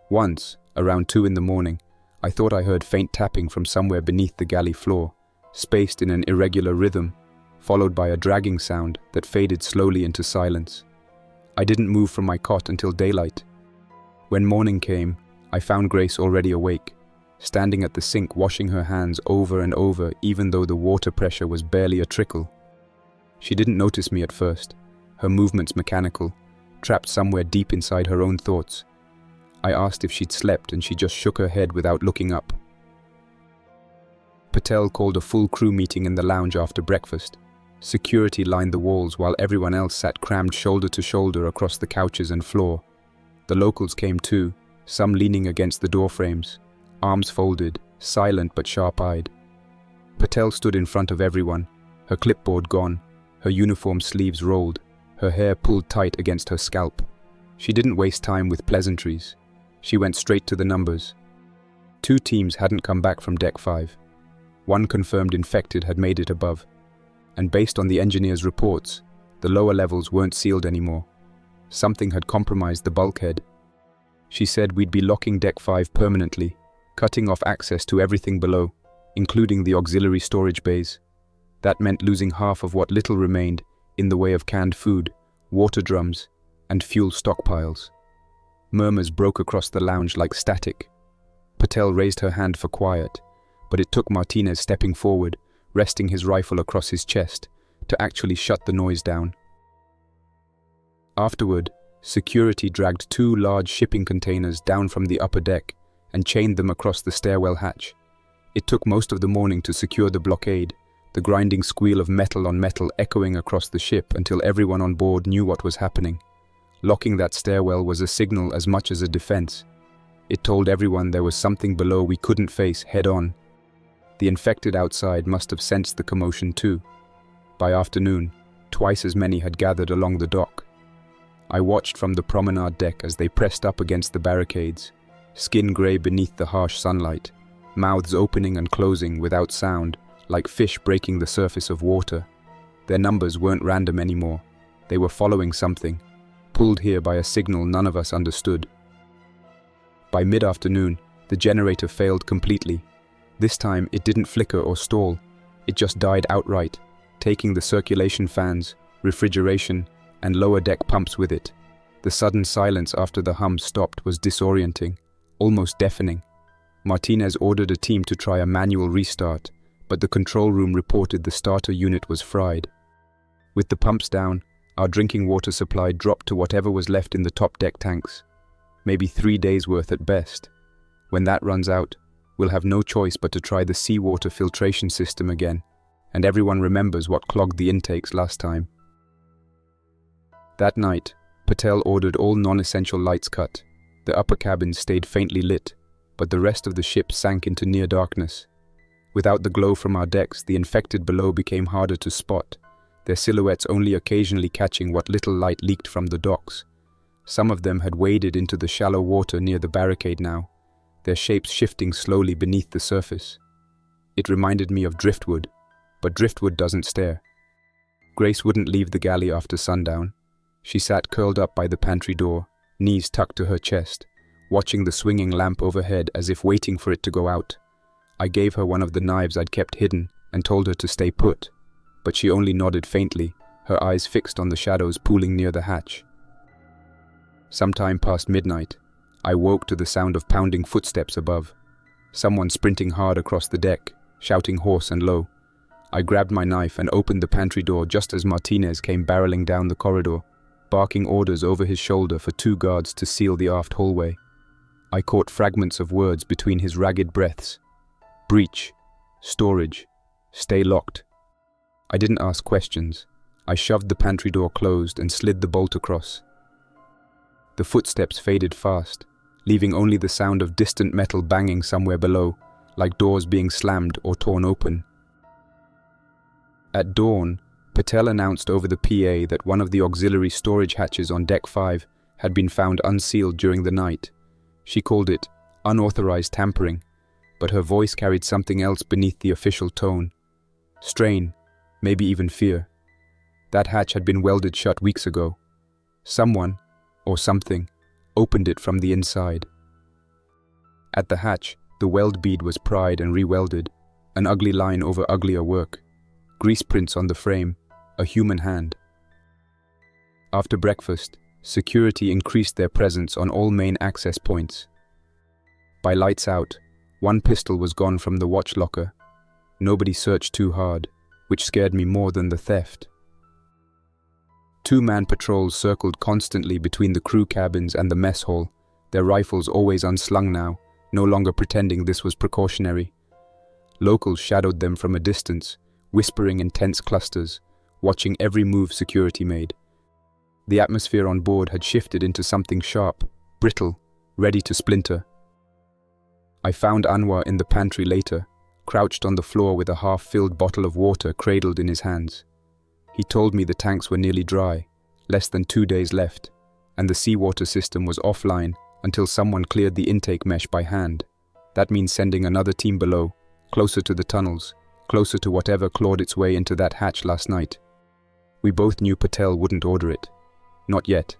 Once, around 2 in the morning, I thought I heard faint tapping from somewhere beneath the galley floor, spaced in an irregular rhythm, followed by a dragging sound that faded slowly into silence. I didn't move from my cot until daylight. When morning came, I found Grace already awake, standing at the sink washing her hands over and over even though the water pressure was barely a trickle. She didn't notice me at first, her movements mechanical, trapped somewhere deep inside her own thoughts. I asked if she'd slept and she just shook her head without looking up. Patel called a full crew meeting in the lounge after breakfast. Security lined the walls while everyone else sat crammed shoulder to shoulder across the couches and floor. The locals came too, some leaning against the door frames, arms folded, silent but sharp-eyed. Patel stood in front of everyone, her clipboard gone, her uniform sleeves rolled, her hair pulled tight against her scalp. She didn't waste time with pleasantries. She went straight to the numbers. 2 teams hadn't come back from Deck 5. 1 confirmed infected had made it above. And based on the engineers' reports, the lower levels weren't sealed anymore. Something had compromised the bulkhead. She said we'd be locking Deck 5 permanently, cutting off access to everything below, including the auxiliary storage bays. That meant losing half of what little remained in the way of canned food, water drums, and fuel stockpiles. Murmurs broke across the lounge like static. Patel raised her hand for quiet, but it took Martinez stepping forward, resting his rifle across his chest, to actually shut the noise down. Afterward, security dragged 2 large shipping containers down from the upper deck and chained them across the stairwell hatch. It took most of the morning to secure the blockade, the grinding squeal of metal on metal echoing across the ship until everyone on board knew what was happening. Locking that stairwell was a signal as much as a defense. It told everyone there was something below we couldn't face head-on. The infected outside must have sensed the commotion too. By afternoon, twice as many had gathered along the dock. I watched from the promenade deck as they pressed up against the barricades, skin grey beneath the harsh sunlight, mouths opening and closing without sound, like fish breaking the surface of water. Their numbers weren't random anymore. They were following something, pulled here by a signal none of us understood. By mid-afternoon, the generator failed completely. This time, it didn't flicker or stall. It just died outright, taking the circulation fans, refrigeration, and lower deck pumps with it. The sudden silence after the hum stopped was disorienting, almost deafening. Martinez ordered a team to try a manual restart, but the control room reported the starter unit was fried. With the pumps down, our drinking water supply dropped to whatever was left in the top deck tanks. Maybe 3 days' worth at best. When that runs out, we'll have no choice but to try the seawater filtration system again, and everyone remembers what clogged the intakes last time. That night, Patel ordered all non-essential lights cut. The upper cabins stayed faintly lit, but the rest of the ship sank into near darkness. Without the glow from our decks, the infected below became harder to spot, their silhouettes only occasionally catching what little light leaked from the docks. Some of them had waded into the shallow water near the barricade now, their shapes shifting slowly beneath the surface. It reminded me of driftwood, but driftwood doesn't stare. Grace wouldn't leave the galley after sundown. She sat curled up by the pantry door, knees tucked to her chest, watching the swinging lamp overhead as if waiting for it to go out. I gave her one of the knives I'd kept hidden and told her to stay put, but she only nodded faintly, her eyes fixed on the shadows pooling near the hatch. Sometime past midnight, I woke to the sound of pounding footsteps above. Someone sprinting hard across the deck, shouting hoarse and low. I grabbed my knife and opened the pantry door just as Martinez came barreling down the corridor, barking orders over his shoulder for 2 guards to seal the aft hallway. I caught fragments of words between his ragged breaths. Breach, storage, stay locked. I didn't ask questions. I shoved the pantry door closed and slid the bolt across. The footsteps faded fast, leaving only the sound of distant metal banging somewhere below, like doors being slammed or torn open. At dawn, Patel announced over the PA that one of the auxiliary storage hatches on Deck 5 had been found unsealed during the night. She called it unauthorized tampering, but her voice carried something else beneath the official tone. Strain, maybe even fear. That hatch had been welded shut weeks ago. Someone, or something, opened it from the inside. At the hatch, the weld bead was pried and re-welded, an ugly line over uglier work. Grease prints on the frame, a human hand. After breakfast, security increased their presence on all main access points. By lights out, 1 pistol was gone from the watch locker. Nobody searched too hard, which scared me more than the theft. 2-man patrols circled constantly between the crew cabins and the mess hall, their rifles always unslung now, no longer pretending this was precautionary. Locals shadowed them from a distance, whispering in tense clusters, watching every move security made. The atmosphere on board had shifted into something sharp, brittle, ready to splinter. I found Anwar in the pantry later, crouched on the floor with a half-filled bottle of water cradled in his hands. He told me the tanks were nearly dry, less than 2 days left, and the seawater system was offline until someone cleared the intake mesh by hand. That means sending another team below, closer to the tunnels, closer to whatever clawed its way into that hatch last night. We both knew Patel wouldn't order it. Not yet.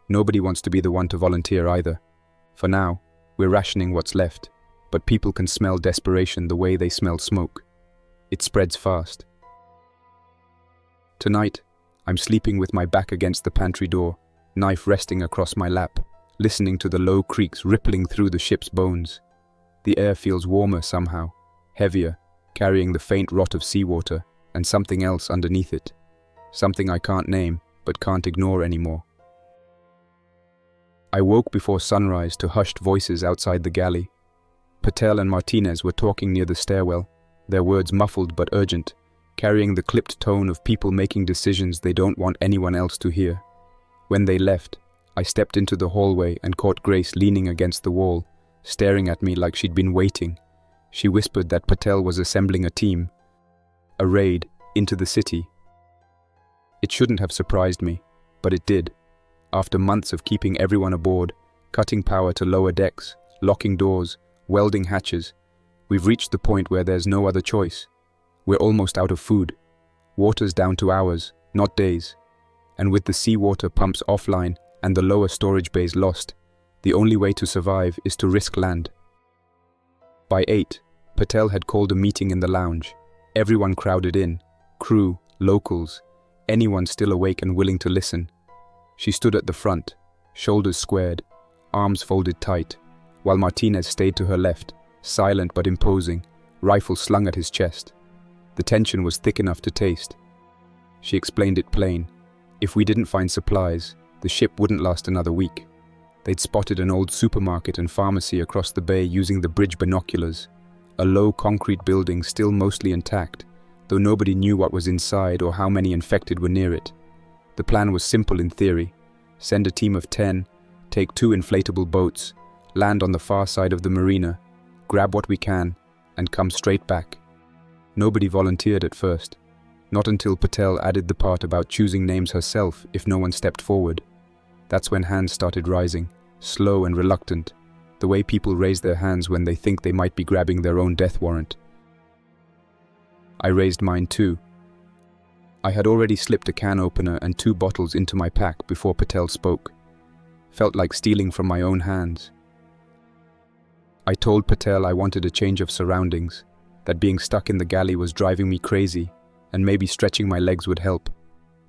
Nobody wants to be the one to volunteer either. For now, we're rationing what's left, but people can smell desperation the way they smell smoke. It spreads fast. Tonight, I'm sleeping with my back against the pantry door, knife resting across my lap, listening to the low creaks rippling through the ship's bones. The air feels warmer somehow, heavier, carrying the faint rot of seawater and something else underneath it. Something I can't name, but can't ignore anymore. I woke before sunrise to hushed voices outside the galley. Patel and Martinez were talking near the stairwell, their words muffled but urgent, carrying the clipped tone of people making decisions they don't want anyone else to hear. When they left, I stepped into the hallway and caught Grace leaning against the wall, staring at me like she'd been waiting. She whispered that Patel was assembling a team, a raid into the city. It shouldn't have surprised me, but it did. After months of keeping everyone aboard, cutting power to lower decks, locking doors, welding hatches, we've reached the point where there's no other choice. We're almost out of food. Water's down to hours, not days. And with the seawater pumps offline and the lower storage bays lost, the only way to survive is to risk land. By 8, Patel had called a meeting in the lounge. Everyone crowded in, crew, locals, anyone still awake and willing to listen. She stood at the front, shoulders squared, arms folded tight, while Martinez stayed to her left, silent but imposing, rifle slung at his chest. The tension was thick enough to taste. She explained it plain. If we didn't find supplies, the ship wouldn't last another week. They'd spotted an old supermarket and pharmacy across the bay using the bridge binoculars, a low concrete building still mostly intact, though nobody knew what was inside or how many infected were near it. The plan was simple in theory. Send a team of 10, take 2 inflatable boats, land on the far side of the marina, grab what we can, and come straight back. Nobody volunteered at first. Not until Patel added the part about choosing names herself if no one stepped forward. That's when hands started rising, slow and reluctant, the way people raise their hands when they think they might be grabbing their own death warrant. I raised mine too. I had already slipped a can opener and 2 bottles into my pack before Patel spoke. Felt like stealing from my own hands. I told Patel I wanted a change of surroundings, that being stuck in the galley was driving me crazy, and maybe stretching my legs would help.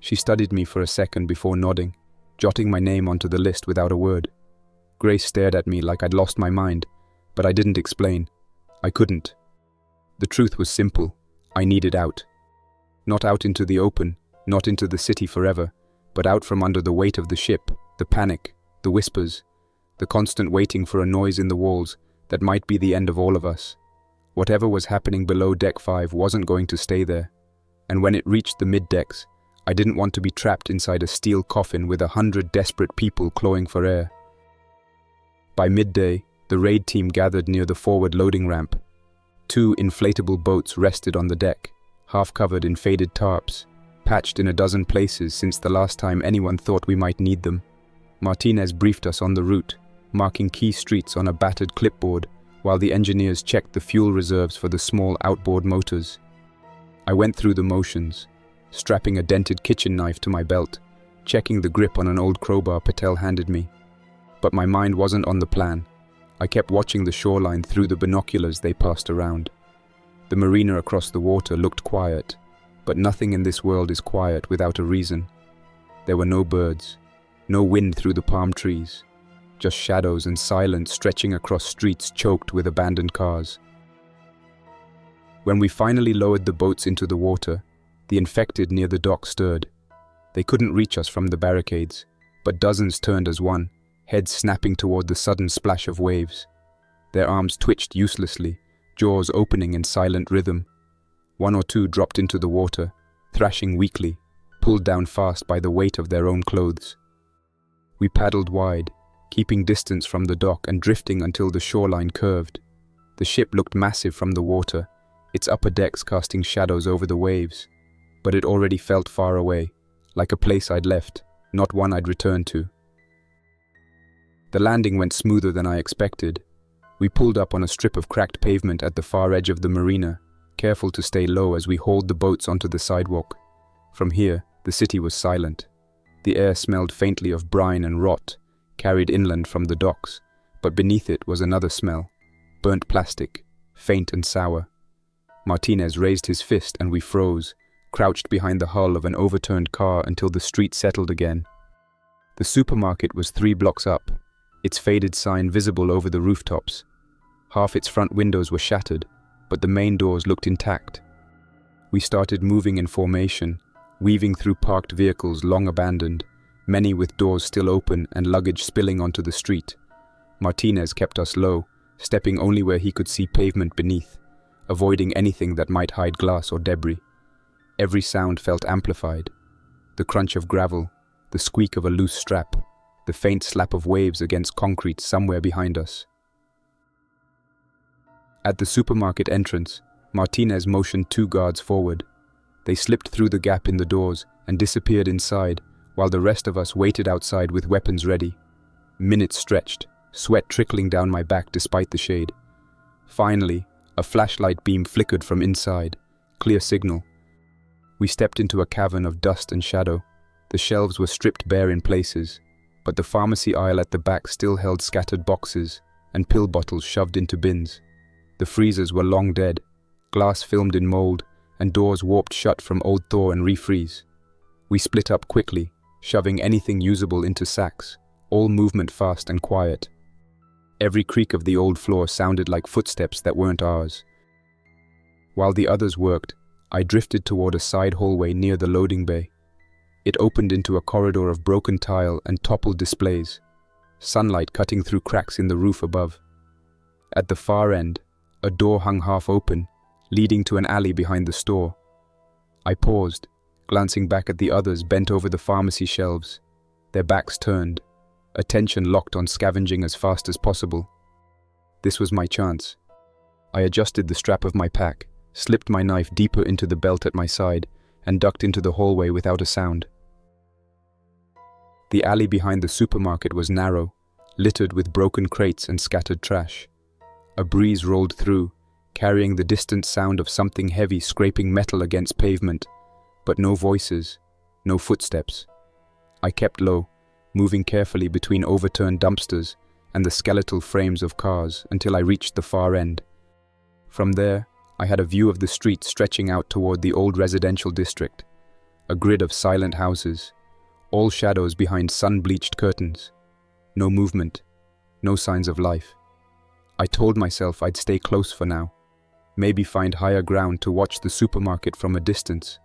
She studied me for a second before nodding, jotting my name onto the list without a word. Grace stared at me like I'd lost my mind, but I didn't explain. I couldn't. The truth was simple. I needed out. Not out into the open, not into the city forever, but out from under the weight of the ship, the panic, the whispers, the constant waiting for a noise in the walls that might be the end of all of us. Whatever was happening below Deck 5 wasn't going to stay there, and when it reached the mid-decks, I didn't want to be trapped inside a steel coffin with 100 desperate people clawing for air. By midday, the raid team gathered near the forward loading ramp. 2 inflatable boats rested on the deck, half covered in faded tarps, patched in a dozen places since the last time anyone thought we might need them. Martinez briefed us on the route, marking key streets on a battered clipboard, while the engineers checked the fuel reserves for the small outboard motors. I went through the motions, strapping a dented kitchen knife to my belt, checking the grip on an old crowbar Patel handed me. But my mind wasn't on the plan. I kept watching the shoreline through the binoculars they passed around. The marina across the water looked quiet, but nothing in this world is quiet without a reason. There were no birds, no wind through the palm trees, just shadows and silence stretching across streets choked with abandoned cars. When we finally lowered the boats into the water, the infected near the dock stirred. They couldn't reach us from the barricades, but dozens turned as one, heads snapping toward the sudden splash of waves. Their arms twitched uselessly, jaws opening in silent rhythm. 1 or 2 dropped into the water, thrashing weakly, pulled down fast by the weight of their own clothes. We paddled wide, keeping distance from the dock and drifting until the shoreline curved. The ship looked massive from the water, its upper decks casting shadows over the waves, but it already felt far away, like a place I'd left, not one I'd return to. The landing went smoother than I expected. We pulled up on a strip of cracked pavement at the far edge of the marina, careful to stay low as we hauled the boats onto the sidewalk. From here, the city was silent. The air smelled faintly of brine and rot, carried inland from the docks, but beneath it was another smell, burnt plastic, faint and sour. Martinez raised his fist and we froze, crouched behind the hull of an overturned car until the street settled again. The supermarket was 3 blocks up, its faded sign visible over the rooftops. Half its front windows were shattered, but the main doors looked intact. We started moving in formation, weaving through parked vehicles long abandoned, many with doors still open and luggage spilling onto the street. Martinez kept us low, stepping only where he could see pavement beneath, avoiding anything that might hide glass or debris. Every sound felt amplified. The crunch of gravel, the squeak of a loose strap, the faint slap of waves against concrete somewhere behind us. At the supermarket entrance, Martinez motioned 2 guards forward. They slipped through the gap in the doors and disappeared inside, while the rest of us waited outside with weapons ready. Minutes stretched, sweat trickling down my back despite the shade. Finally, a flashlight beam flickered from inside. Clear signal. We stepped into a cavern of dust and shadow. The shelves were stripped bare in places, but the pharmacy aisle at the back still held scattered boxes and pill bottles shoved into bins. The freezers were long dead, glass filmed in mold, and doors warped shut from old thaw and refreeze. We split up quickly, shoving anything usable into sacks, all movement fast and quiet. Every creak of the old floor sounded like footsteps that weren't ours. While the others worked, I drifted toward a side hallway near the loading bay. It opened into a corridor of broken tile and toppled displays, sunlight cutting through cracks in the roof above. At the far end, a door hung half open, leading to an alley behind the store. I paused, glancing back at the others bent over the pharmacy shelves, their backs turned, attention locked on scavenging as fast as possible. This was my chance. I adjusted the strap of my pack, slipped my knife deeper into the belt at my side, and ducked into the hallway without a sound. The alley behind the supermarket was narrow, littered with broken crates and scattered trash. A breeze rolled through, carrying the distant sound of something heavy scraping metal against pavement, but no voices, no footsteps. I kept low, moving carefully between overturned dumpsters and the skeletal frames of cars until I reached the far end. From there, I had a view of the street stretching out toward the old residential district, a grid of silent houses, all shadows behind sun-bleached curtains. No movement, no signs of life. I told myself I'd stay close for now, maybe find higher ground to watch the supermarket from a distance,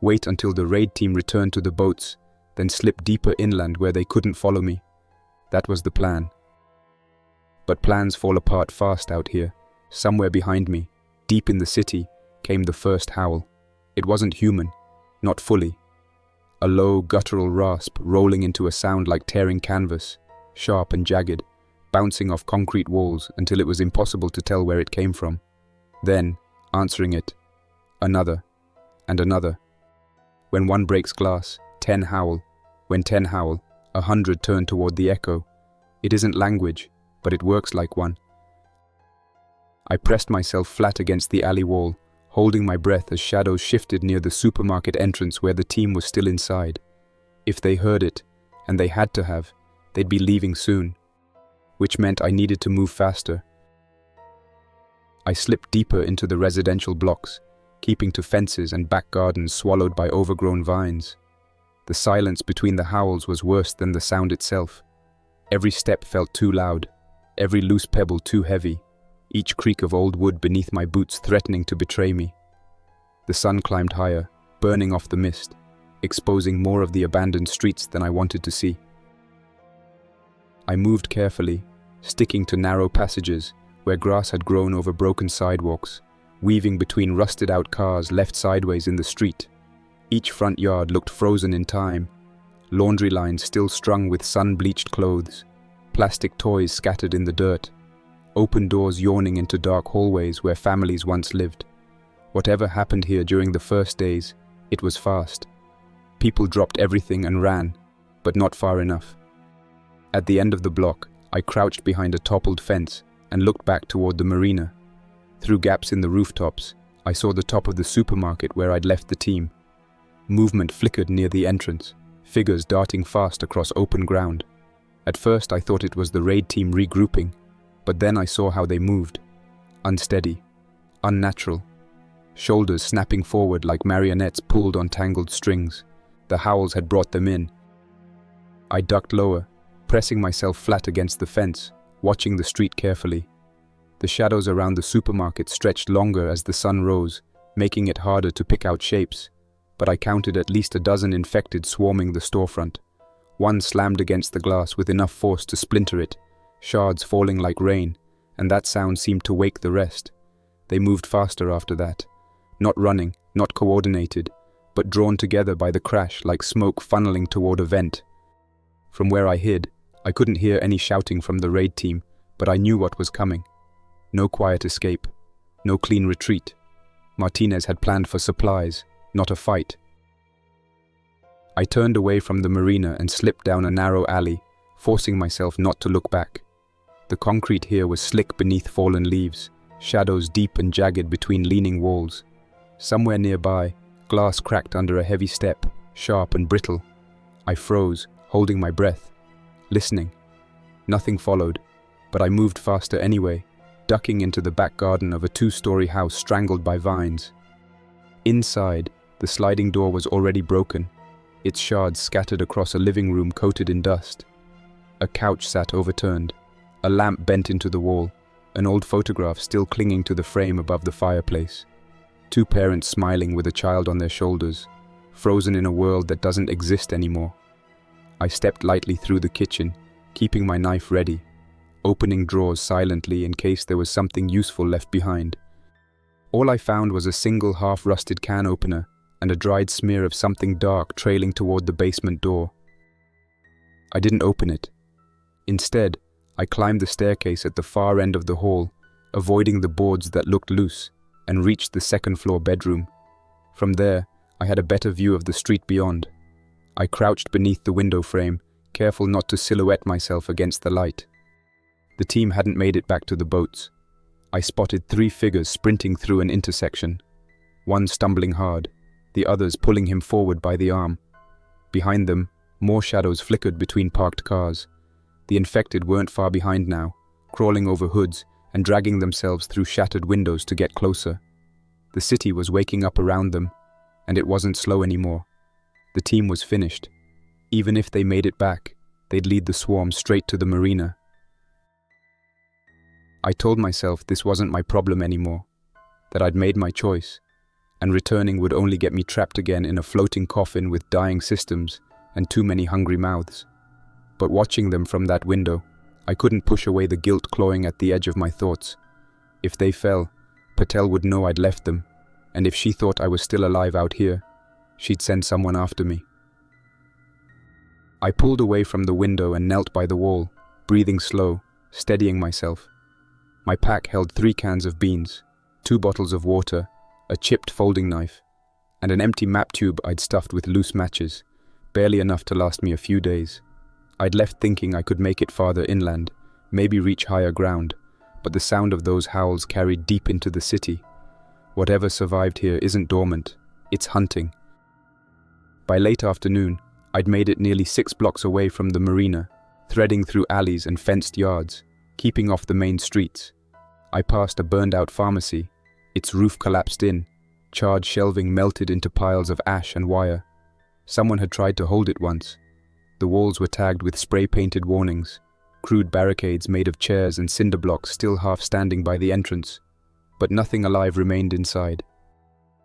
wait until the raid team returned to the boats, then slip deeper inland where they couldn't follow me. That was the plan. But plans fall apart fast out here. Somewhere behind me, deep in the city, came the first howl. It wasn't human, not fully. A low, guttural rasp rolling into a sound like tearing canvas, sharp and jagged, bouncing off concrete walls until it was impossible to tell where it came from. Then, answering it, another, and another. When one breaks glass, 10 howl. When 10 howl, 100 turn toward the echo. It isn't language, but it works like one. I pressed myself flat against the alley wall, holding my breath as shadows shifted near the supermarket entrance where the team was still inside. If they heard it, and they had to have, they'd be leaving soon, which meant I needed to move faster. I slipped deeper into the residential blocks, keeping to fences and back gardens swallowed by overgrown vines. The silence between the howls was worse than the sound itself. Every step felt too loud, every loose pebble too heavy, each creak of old wood beneath my boots threatening to betray me. The sun climbed higher, burning off the mist, exposing more of the abandoned streets than I wanted to see. I moved carefully, sticking to narrow passages where grass had grown over broken sidewalks, weaving between rusted-out cars left sideways in the street. Each front yard looked frozen in time, laundry lines still strung with sun-bleached clothes, plastic toys scattered in the dirt, open doors yawning into dark hallways where families once lived. Whatever happened here during the first days, it was fast. People dropped everything and ran, but not far enough. At the end of the block, I crouched behind a toppled fence and looked back toward the marina. Through gaps in the rooftops, I saw the top of the supermarket where I'd left the team. Movement flickered near the entrance, figures darting fast across open ground. At first I thought it was the raid team regrouping, but then I saw how they moved. Unsteady, unnatural. Shoulders snapping forward like marionettes pulled on tangled strings. The howls had brought them in. I ducked lower, pressing myself flat against the fence, watching the street carefully. The shadows around the supermarket stretched longer as the sun rose, making it harder to pick out shapes. But I counted at least a dozen infected swarming the storefront. One slammed against the glass with enough force to splinter it, shards falling like rain, and that sound seemed to wake the rest. They moved faster after that, not running, not coordinated, but drawn together by the crash like smoke funneling toward a vent. From where I hid, I couldn't hear any shouting from the raid team, but I knew what was coming. No quiet escape, no clean retreat. Martinez had planned for supplies, not a fight. I turned away from the marina and slipped down a narrow alley, forcing myself not to look back. The concrete here was slick beneath fallen leaves, shadows deep and jagged between leaning walls. Somewhere nearby, glass cracked under a heavy step, sharp and brittle. I froze, holding my breath, listening. Nothing followed, but I moved faster anyway, ducking into the back garden of a 2-story house strangled by vines. Inside, the sliding door was already broken, its shards scattered across a living room coated in dust. A couch sat overturned, a lamp bent into the wall, an old photograph still clinging to the frame above the fireplace. 2 parents smiling with a child on their shoulders, frozen in a world that doesn't exist anymore. I stepped lightly through the kitchen, keeping my knife ready, opening drawers silently in case there was something useful left behind. All I found was a single half-rusted can opener and a dried smear of something dark trailing toward the basement door. I didn't open it. Instead, I climbed the staircase at the far end of the hall, avoiding the boards that looked loose, and reached the second-floor bedroom. From there, I had a better view of the street beyond. I crouched beneath the window frame, careful not to silhouette myself against the light. The team hadn't made it back to the boats. I spotted 3 figures sprinting through an intersection, one stumbling hard, the others pulling him forward by the arm. Behind them, more shadows flickered between parked cars. The infected weren't far behind now, crawling over hoods and dragging themselves through shattered windows to get closer. The city was waking up around them, and it wasn't slow anymore. The team was finished. Even if they made it back, they'd lead the swarm straight to the marina. I told myself this wasn't my problem anymore, that I'd made my choice, and returning would only get me trapped again in a floating coffin with dying systems and too many hungry mouths. But watching them from that window, I couldn't push away the guilt clawing at the edge of my thoughts. If they fell, Patel would know I'd left them, and if she thought I was still alive out here, she'd send someone after me. I pulled away from the window and knelt by the wall, breathing slow, steadying myself. My pack held 3 cans of beans, 2 bottles of water, a chipped folding knife, and an empty map tube I'd stuffed with loose matches, barely enough to last me a few days. I'd left thinking I could make it farther inland, maybe reach higher ground, but the sound of those howls carried deep into the city. Whatever survived here isn't dormant, it's hunting. By late afternoon, I'd made it nearly 6 blocks away from the marina, threading through alleys and fenced yards, keeping off the main streets. I passed a burned-out pharmacy, its roof collapsed in, charred shelving melted into piles of ash and wire. Someone had tried to hold it once. The walls were tagged with spray-painted warnings, crude barricades made of chairs and cinder blocks still half standing by the entrance, but nothing alive remained inside.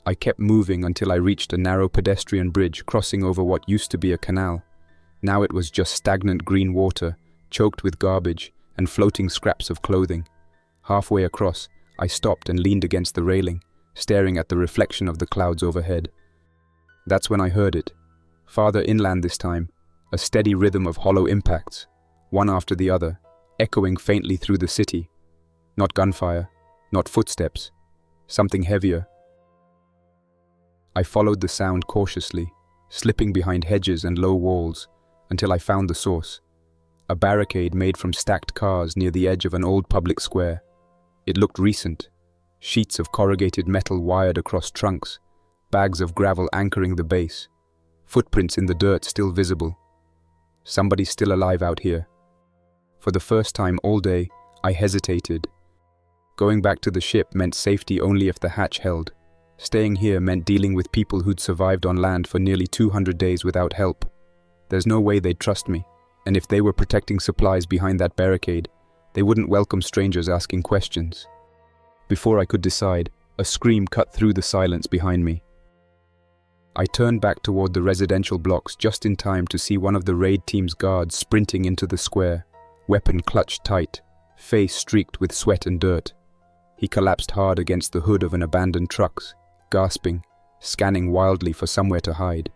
I kept moving until I reached a narrow pedestrian bridge crossing over what used to be a canal. Now it was just stagnant green water, choked with garbage and floating scraps of clothing. Halfway across, I stopped and leaned against the railing, staring at the reflection of the clouds overhead. That's when I heard it. Farther inland this time, a steady rhythm of hollow impacts, one after the other, echoing faintly through the city. Not gunfire, not footsteps, something heavier. I followed the sound cautiously, slipping behind hedges and low walls, until I found the source. A barricade made from stacked cars near the edge of an old public square. It looked recent. Sheets of corrugated metal wired across trunks, bags of gravel anchoring the base, footprints in the dirt still visible. Somebody's still alive out here. For the first time all day, I hesitated. Going back to the ship meant safety only if the hatch held. Staying here meant dealing with people who'd survived on land for nearly 200 days without help. There's no way they'd trust me, and if they were protecting supplies behind that barricade, they wouldn't welcome strangers asking questions. Before I could decide, a scream cut through the silence behind me. I turned back toward the residential blocks just in time to see one of the raid team's guards sprinting into the square, weapon clutched tight, face streaked with sweat and dirt. He collapsed hard against the hood of an abandoned truck, gasping, scanning wildly for somewhere to hide.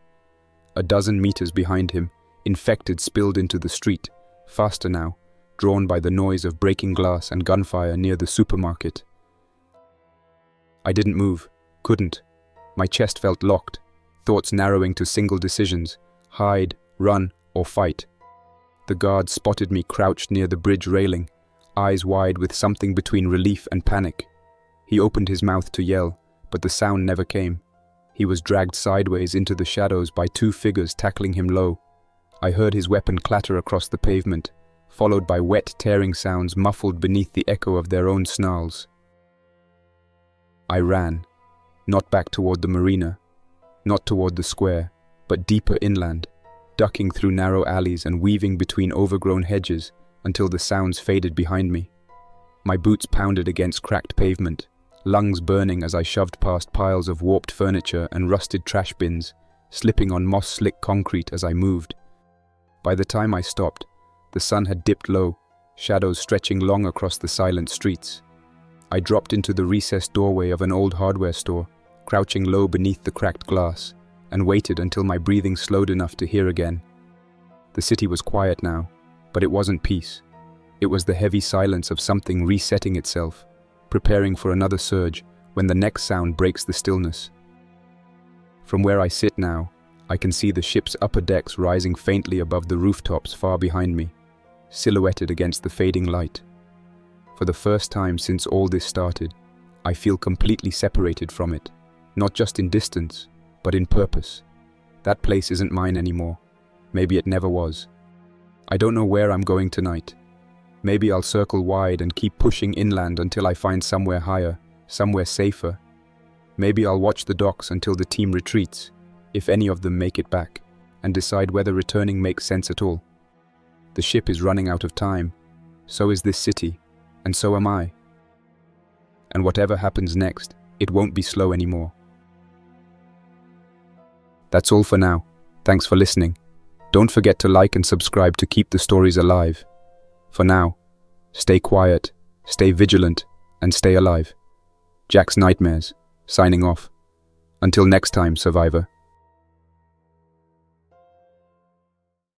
A dozen meters behind him, infected spilled into the street, faster now, drawn by the noise of breaking glass and gunfire near the supermarket. I didn't move, couldn't. My chest felt locked, thoughts narrowing to single decisions: hide, run, or fight. The guard spotted me crouched near the bridge railing, eyes wide with something between relief and panic. He opened his mouth to yell, but the sound never came. He was dragged sideways into the shadows by 2 figures tackling him low. I heard his weapon clatter across the pavement, followed by wet tearing sounds muffled beneath the echo of their own snarls. I ran, not back toward the marina, not toward the square, but deeper inland, ducking through narrow alleys and weaving between overgrown hedges until the sounds faded behind me. My boots pounded against cracked pavement, lungs burning as I shoved past piles of warped furniture and rusted trash bins, slipping on moss-slick concrete as I moved. By the time I stopped, the sun had dipped low, shadows stretching long across the silent streets. I dropped into the recessed doorway of an old hardware store, crouching low beneath the cracked glass, and waited until my breathing slowed enough to hear again. The city was quiet now, but it wasn't peace. It was the heavy silence of something resetting itself, preparing for another surge when the next sound breaks the stillness. From where I sit now, I can see the ship's upper decks rising faintly above the rooftops far behind me, silhouetted against the fading light. For the first time since all this started, I feel completely separated from it, not just in distance, but in purpose. That place isn't mine anymore. Maybe it never was. I don't know where I'm going tonight. Maybe I'll circle wide and keep pushing inland until I find somewhere higher, somewhere safer. Maybe I'll watch the docks until the team retreats, if any of them make it back, and decide whether returning makes sense at all. The ship is running out of time. So is this city, and so am I. And whatever happens next, it won't be slow anymore. That's all for now. Thanks for listening. Don't forget to like and subscribe to keep the stories alive. For now, stay quiet, stay vigilant, and stay alive. Jack's Nightmares, signing off. Until next time, survivor.